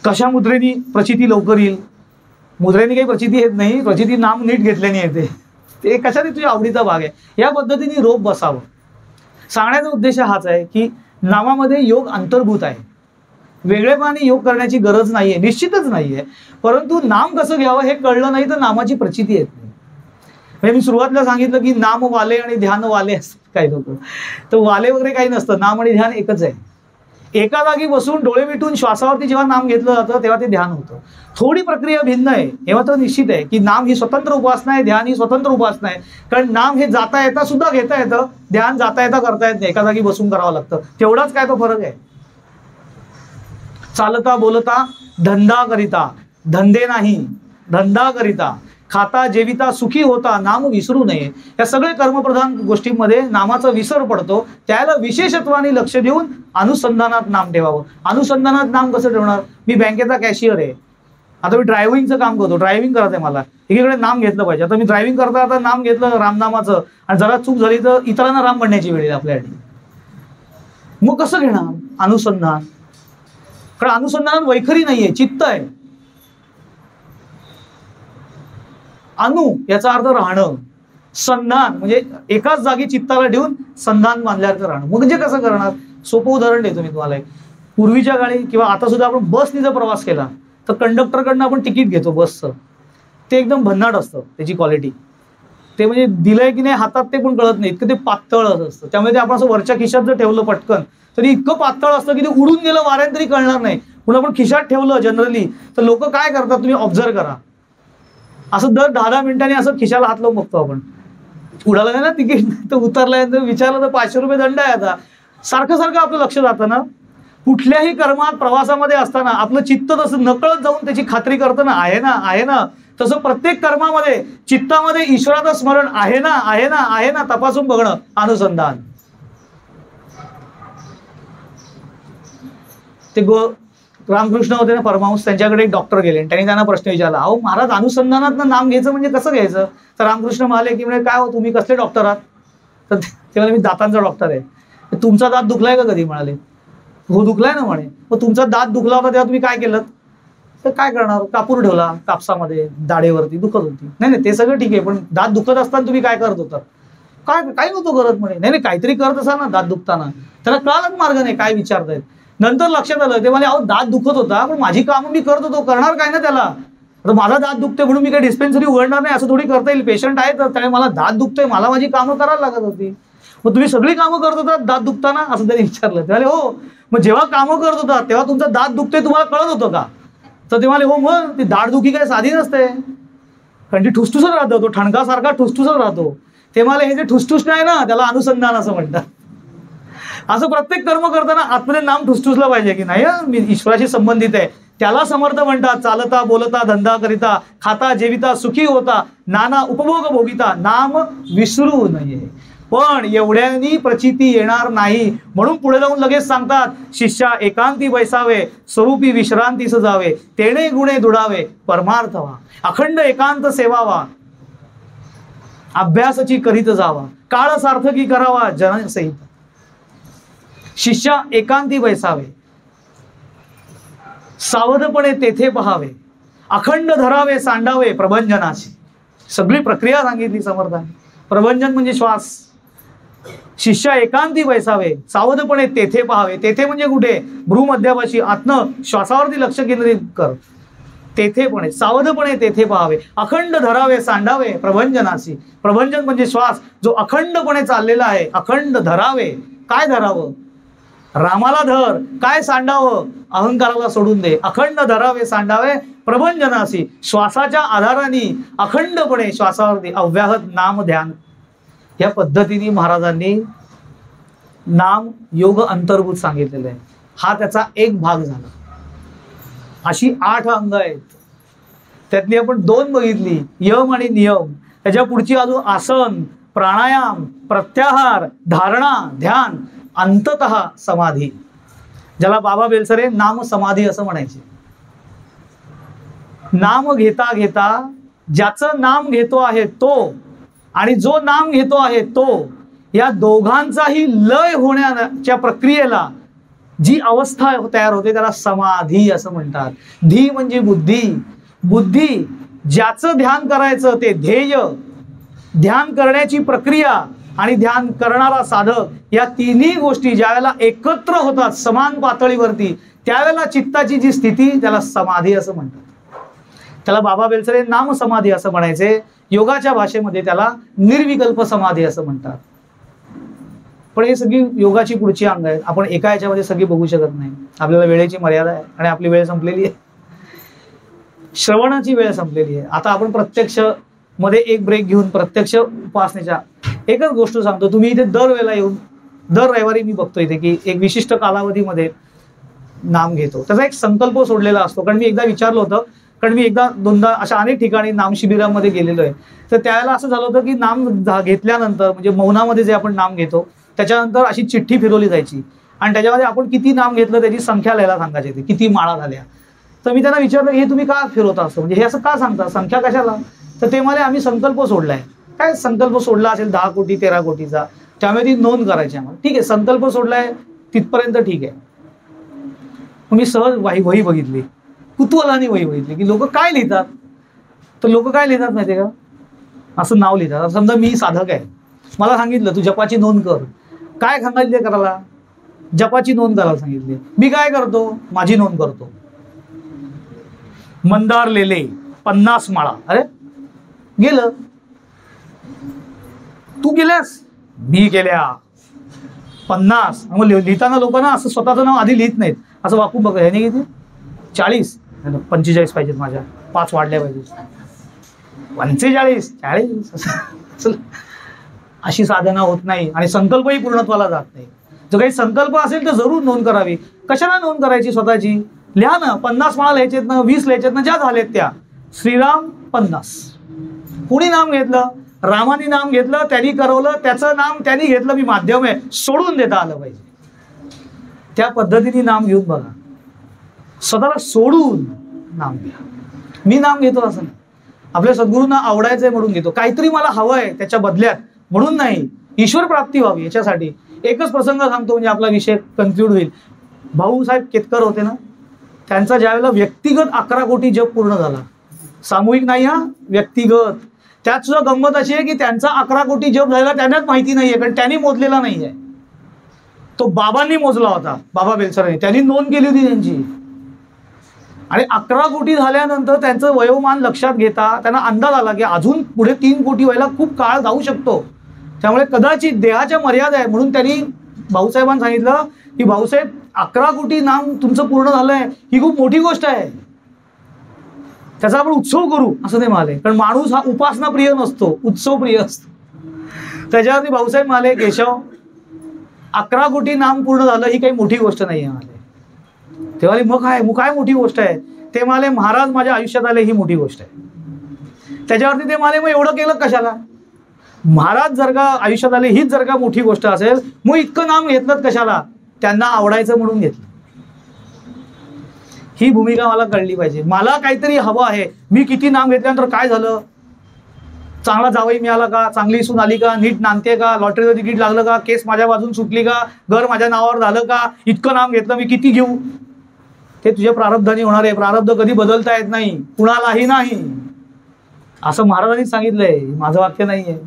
कशा मुद्रेनी प्रचिती लवकर येईल, मुद्रेने काही प्रचिती येत नाही, प्रचिती नाम नीट घेतल्याने येते. ते कशाने तुझ्या आवडीचा भाग आहे. या पद्धतीने रोप बसावं. सांगण्याचा उद्देश हाच आहे की नामामध्ये योग अंतर्भूत आहे. वेगळेपणाने योग करण्याची गरज नाहीये, निश्चितच नाहीये. परंतु नाम कसं घ्यावं हे कळलं नाही तर नामाची प्रचिती येत नाही. म्हणजे मी सुरुवातीला सांगितलं की नाम वाले आणि ध्यान वाले असतात काही लोक, तर वाले वगैरे काही नसतं. नाम आणि ध्यान एकच आहे. एका जागी बसून डोळे मिटून श्वासावरती जेव्हा नाम घेतलं जातं तेव्हा ते ध्यान होतं. थोडी प्रक्रिया भिन्न आहे, हे मात्र निश्चित आहे की नाम ही स्वतंत्र उपासना आहे, ध्यान ही स्वतंत्र उपासना आहे. कारण नाम हे जाता येता सुद्धा घेता येतं, ध्यान जाता येता करता येत नाही, एका जागी बसून करावं लागतं. तेवढाच काय तो फरक आहे. चालता बोलता धंदा करिता, धंदे नाही धंदा करिता, खाता जेविता सुखी होता नाम विसरू नये. या सगळे कर्मप्रधान गोष्टींमध्ये नामाचा विसर पडतो. त्याला विशेषत्वाने लक्ष देऊन अनुसंधानात नाम ठेवावं. अनुसंधानात नाम कसं ठेवणार, मी बँकेचा कॅशियर आहे, आता मी ड्रायव्हिंगचं काम करतो, ड्रायव्हिंग करत आहे, मला एकीकडे नाम घेतलं पाहिजे. आता मी ड्रायव्हिंग करता आता नाम घेतलं रामनामाचं आणि जरा चूक झाली तर इतरांना राम म्हणण्याची वेळ आहे आपल्यासाठी. मग कसं घेणार अनुसंधान, कारण अनुसंधानात वैखरी नाहीये, चित्त आहे. अनु याचा अर्थ राहणं, संधान म्हणजे एकाच जागी चित्ताला ठेवून संधान बांधल्याचं राहणं. म्हणजे कसं करणार, सोपं उदाहरण देतो मी तुम्हाला. पूर्वीच्या काळी किंवा आता सुद्धा आपण बसने जर प्रवास केला तर कंडक्टरकडनं आपण तिकीट घेतो बसचं, ते एकदम भन्नाट असतं त्याची क्वालिटी. ते म्हणजे दिलंय की नाही हातात ते पण कळत नाही, इतकं ते पातळ असतं. त्यामुळे ते आपण असं वरच्या खिशात जर ठेवलं पटकन तरी इतकं पातळ असतं की ते उडून गेलं वाऱ्यात तरी कळणार नाही. म्हणून आपण खिशात ठेवलं जनरली तर लोक काय करतात तुम्ही ऑब्झर्व करा, असं दर 10-10 मिनिटांनी असं खिशाला हात लावून बघतो आपण. उडालं नाही ना तिकीट, तर उतरल्यानंतर विचारलं तर 500 रुपये दंड आहे. आता सारखं सारखं आपलं लक्ष जातं ना. कुठल्याही कर्मात प्रवासामध्ये असताना आपलं चित्त तसं नकळत जाऊन त्याची खात्री करतं ना, आहे ना आहे ना. तसं प्रत्येक कर्मामध्ये चित्तामध्ये ईश्वराचं स्मरण आहे ना आहे ना आहे ना तपासून बघणं अनुसंधान. ते रामकृष्ण होते ना परमहंस, त्यांच्याकडे एक डॉक्टर गेले आणि त्यांनी त्यांना प्रश्न विचारला, अहो महाराज अनुसंधानात नाम घ्यायचं म्हणजे कसं घ्यायचं. तर रामकृष्ण म्हणाले की म्हणजे काय हो तुम्ही कसले डॉक्टर आहात. तर ते म्हणाले मी दातांचा डॉक्टर आहे. तुमचा दात दुखलाय का कधी म्हणाले. हो दुखलाय ना म्हणे. मग तुमचा दात दुखला होता तेव्हा तुम्ही काय केलं? तर काय करणार, कापूर ठेवला कापसामध्ये दाढेवरती, दुखत होती. नाही नाही ते सगळं ठीक आहे, पण दात दुखत असताना तुम्ही काय करत होता? काय काही नव्हतं करत म्हणे. नाही नाही काहीतरी करत असा ना दात दुखताना. त्याला कळालंच मार्ग नाही काय विचारतायत. नंतर लक्षात आलं ते म्हणे अहो दात दुखत होता पण माझी कामं मी करत होतो, करणार काय ना त्याला. तर माझा दात दुखतोय म्हणून मी काही डिस्पेन्सरी उघडणार नाही असं थोडी करता येईल. पेशंट आहे तर त्यामुळे मला दात दुखतोय, मला माझी कामं करायला लागत होती. मग तुम्ही सगळी कामं करत होता दात दुखताना असं त्यांनी विचारलं. त्याला हो मग जेव्हा कामं करत होता तेव्हा तुमचा दात दुखतोय तुम्हाला कळत होतं का? तर ते म्हणाले हो मग ती दाढदुखी काय साधी नसते, कारण ती ठुसठुसत राहतो, तो ठणकासारखा ठुसठुसत राहतो. ते मला हे जे ठुसठुस नाही ना त्याला अनुसंधान असं म्हणतात. असं प्रत्येक कर्म करताना आतमध्ये नाम ठुसठुसलं पाहिजे की नाही मी ईश्वराशी संबंधित आहे. त्याला समर्थ म्हणतात. चालता बोलता धंदा करिता खाता जेविता सुखी होता नाना उपभोग भोगिता नाम विसरू नये. पण एवढ्यानी प्रचिती येणार नाही म्हणून पुढे जाऊन लगेच सांगतात शिष्या एकांती बैसावे स्वरूपी विश्रांतीस जावे तेणे गुणे दुडावे परमार्थ व्हा अखंड एकांत सेवावा अभ्यासाची करीत जावा काळ सार्थकी करावा जनसहित. शिष्या एकांती बैसावे सावधपणे तेथे पहावे अखंड धरावे सांडावे प्रभंजनाची. सगळी प्रक्रिया सांगितली समर्थाने. प्रभंजन म्हणजे श्वास. शिष्या एकांती बैसावे सावधपणे तेथे पहावे. तेथे म्हणजे कुठे? भ्रूमध्यापाशी आत्म श्वासावरती लक्ष केंद्रित कर. तेथेपणे सावधपणे तेथे पहावे अखंड धरावे सांडावे प्रभंजनाशी. प्रभंजन म्हणजे श्वास जो अखंडपणे चाललेला आहे. अखंड धरावे काय धरावं? रामाला धर. काय सांडावं? अहंकाराला सोडून दे. अखंड धरावे सांडावे प्रभंजनाशी. श्वासाच्या आधाराने अखंडपणे श्वासावरती अव्याहत नाम ध्यान. या पद्धतीने महाराजांनी नाम योग अंतर्भूत सांगितलेलं आहे. हा त्याचा एक भाग झाला. अशी 8 अंग आहेत. त्यातली आपण 2 बघितली यम आणि नियम. त्याच्या पुढची अजून आसन प्राणायाम प्रत्याहार धारणा ध्यान अंततः समाधी, ज्याला बाबा बेलसरे नाम समाधी असं म्हणायचे. नाम घेता घेता ज्याचं नाम घेतो आहे तो आणि जो नाम घेतो आहे तो या दोघांचाही लय होण्याच्या प्रक्रियेला जी अवस्था तयार होते त्याला समाधी असं म्हणतात. धी म्हणजे बुद्धी. बुद्धी ज्याचं ध्यान करायचं ते ध्येय, ध्यान करण्याची प्रक्रिया आणि ध्यान करणारा साधक या तिन्ही गोष्टी ज्यावेळेला एकत्र होतात समान पातळीवरती त्यावेळेला चित्ताची जी स्थिती त्याला समाधी असं म्हणतात. त्याला बाबा बेलसरे नाम समाधी असं म्हणायचे. योगाच्या भाषेमध्ये त्याला निर्विकल्प समाधी असं म्हणतात. पण हे सगळी योगाची पुढची अंग आहेत. आपण एका याच्यामध्ये सगळी बघू शकत नाही. आपल्याला वेळेची मर्यादा आहे आणि आपली वेळ संपलेली आहे. श्रवणाची वेळ संपलेली आहे. आता आपण प्रत्यक्ष मध्ये एक ब्रेक घेऊन प्रत्यक्ष उपासनेच्या एकच गोष्ट सांगतो. तुम्ही इथे दरवेळेला येऊन दर रविवारी मी बघतो इथे की एक विशिष्ट कालावधीमध्ये नाम घेतो. त्याचा एक संकल्प सोडलेला असतो. कारण मी एकदा विचारलं होतं, कारण मी एकदा दोनदा अशा अनेक ठिकाणी नाम शिबिरामध्ये गेलेलो आहे. तर त्यावेळेला असं झालं होतं की नाम घेतल्यानंतर म्हणजे मौनामध्ये जे आपण नाम घेतो त्याच्यानंतर अशी चिठ्ठी फिरवली जायची आणि त्याच्यामध्ये आपण किती नाम घेतलं त्याची संख्या लिहायला सांगायची होती, किती माळा झाल्या. तर मी त्यांना विचारलं हे तुम्ही का फिरवता असं, म्हणजे हे असं का सांगता, संख्या कशाला? तर ते मला आम्ही संकल्प सोडलाय. काय संकल्प सोडला असेल 10 कोटी 13 कोटीचा, त्यामुळे ती नोंद करायची आम्हाला. ठीक आहे संकल्प सोडलाय तिथपर्यंत ठीक आहे. मी सहज वही बघितली, कुतूहलाने वही बघितली की लोक काय लिहितात. तर लोक काय लिहितात माहितीये का, असं नाव लिहितात. समजा मी साधक आहे, मला सांगितलं तू जपाची नोंद कर. काय सांगितले करायला? जपाची नोंद करायला सांगितली. मी काय करतो, माझी नोंद करतो. मंदार लेले 50 माळा. अरे गेलं. तू गेल्यास, मी गेल्या 50. मग लिहिताना लोकांना असं स्वतःचं नाव आधी लिहित नाहीत, असं वाकून बघ. ह्याने किती 40 45 पाहिजेत, माझ्या 5 वाढल्या पाहिजेत, 45 40 अशी साधना होत नाही आणि संकल्पही पूर्णत्वाला जात नाही. जर काही संकल्प असेल तर जरूर नोंद करावी. कशाला नोंद करायची स्वतःची? लिहा ना, 50 माळा लिहायचेत ना, 20 लिहायचेत ना, ज्या झालेत त्या. श्रीराम 50. कुणी नाम घेतलं? रामाने नाम घेतलं, त्यांनी करवलं, त्याचं नाम त्यांनी घेतलं, मी माध्यम आहे, सोडून देता आलं पाहिजे. त्या पद्धतीने नाम घेऊन बघा. स्वतःला सोडून नाम घ्या. मी नाम घेतो असं नाही. आपल्या सद्गुरूंना आवडायचंय म्हणून घेतो, काहीतरी मला हवंय त्याच्या बदल्यात म्हणून नाही, ईश्वर प्राप्ती व्हावी याच्यासाठी. एकच प्रसंग सांगतो म्हणजे आपला विषय कन्क्लूड होईल. भाऊसाहेब केतकर होते ना, त्यांचा ज्यावेळेला व्यक्तिगत 11 कोटी जप पूर्ण झाला, सामूहिक नाही हा, व्यक्तिगत. त्यात सुद्धा गंमत अशी आहे की त्यांचा 11 कोटी जप झालेला त्यांनाच माहिती नाहीये, कारण त्यांनी मोजलेला नाहीये. तो बाबांनी मोजला होता, बाबा बेलसरांनी, त्यांनी नोंद केली होती त्यांची. आणि 11 कोटी झाल्यानंतर त्यांचं वयोमान लक्षात घेता त्यांना अंदाज आला की अजून पुढे 3 कोटी व्हायला खूप काळ जाऊ शकतो, त्यामुळे कदाचित देहाच्या मर्यादा आहे. म्हणून त्यांनी भाऊसाहेबांना सांगितलं की भाऊसाहेब 11 कोटी नाम तुमचं पूर्ण झालंय, ही खूप मोठी गोष्ट आहे, त्याचा आपण उत्सव करू असं ते म्हणाले. कारण माणूस हा उपासना प्रिय नसतो, उत्सव प्रिय असतो. त्याच्यावरती भाऊसाहेब म्हणाले, केशव 11 कोटी नाम पूर्ण झालं ही काही मोठी गोष्ट नाही आहे म्हणाले. तेव्हा मग काय मोठी गोष्ट आहे? ते म्हणाले, महाराज माझ्या आयुष्यात आले ही मोठी गोष्ट आहे. त्याच्यावरती ते म्हणाले, मग एवढं केलं कशाला? महाराज जर का आयुष्यात आले हीच जर का मोठी गोष्ट असेल, मग इतकं नाम घेतलं कशाला? त्यांना आवडायचं म्हणून घेतलं. ही भूमिका मला कळली पाहिजे. मला काहीतरी हवं आहे. मी किती नाम घेतल्यानंतर काय झालं? चांगला जावई मिळाला का? चांगली सून आली का? नीट नांदते का? लॉटरीचं तिकीट लागलं का? केस माझ्या बाजून सुटली का? घर माझ्या नावावर झालं का? इतकं नाम घेतलं, मी किती घेऊ? ते तुझ्या प्रारब्धाने होणार आहे. प्रारब्ध कधी बदलता येत नाही, कुणालाही नाही, असं महाराजांनी सांगितलंय. माझं वाक्य नाहीये.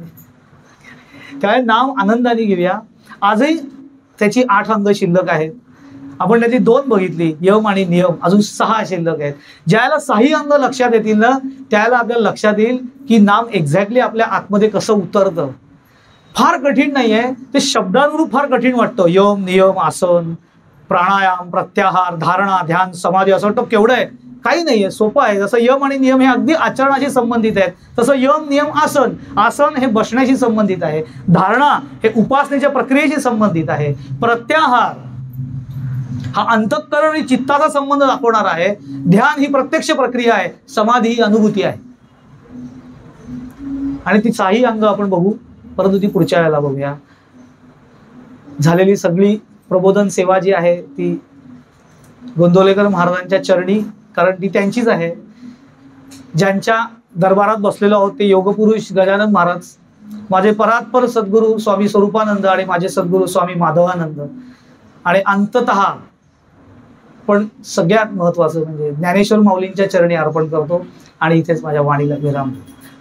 त्यामुळे नाम आनंदाने घेऊया. आजही त्याची 8 अंग शिल्लक आहेत. आपण त्याची 2 बघितली, यम आणि नियम, अजून 6 शिल्लक आहेत. ज्याला 6 अंग लक्षात येतील ना, त्याला आपल्याला लक्षात येईल की नाम एक्झॅक्टली आपल्या आतमध्ये कसं उतरतं. फार कठीण नाहीये ते, शब्दानुरूप फार कठीण वाटतं. यम, नियम, आसन, प्राणायाम, प्रत्याहार, धारणा, ध्यान, समाधी, असं वाटतं केवढं आहे. काही नाहीये, सोपं आहे. जसं यम आणि नियम हे अगदी आचरणाशी संबंधित आहेत, तसं यम, नियम, आसन, आसन हे बसण्याशी संबंधित आहे. धारणा हे उपासनेच्या प्रक्रियेशी संबंधित आहे. प्रत्याहार हा अंतःकरण आणि चित्ताचा संबंध दाखवणार आहे. ध्यान ही प्रत्यक्ष प्रक्रिया आहे. समाधी ही अनुभूती आहे. आणि ती 6 अंग आपण बघू, परंतु ती पुढच्या वेळेला बघूया. झालेली सगळी प्रबोधन सेवा जी आहे ती गोंदवलेकर महाराजांच्या चरणी, कारण ती त्यांचीच आहे. ज्यांच्या दरबारात बसलेलो आहोत ते योगपुरुष गजानन महाराज, माझे परात्पर सद्गुरू स्वामी स्वरूपानंद आणि माझे सद्गुरू स्वामी माधवानंद. आणि अंततः पण सगळ्यात महत्वाचं म्हणजे ज्ञानेश्वर माऊलींच्या चरणी अर्पण करतो आणि इथेच माझ्या वाणीला विराम.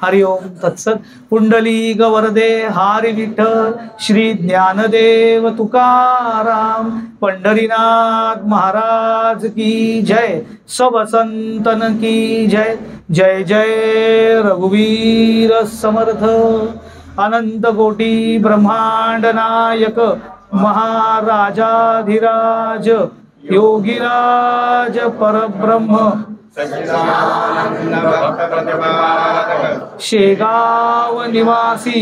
हरि ओम तत्सत. पुंडलिक वरदे हरी विठ्ठल श्री ज्ञानदेव तुकाराम पंढरीनाथ महाराज की जय. सब संतन की जय. जय जय रघुवीर समर्थ. अनंत कोटी ब्रह्मांड नायक महाराजाधिराज योगीराज परब्रह्म शेगाव निवासी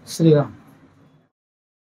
श्रीराम.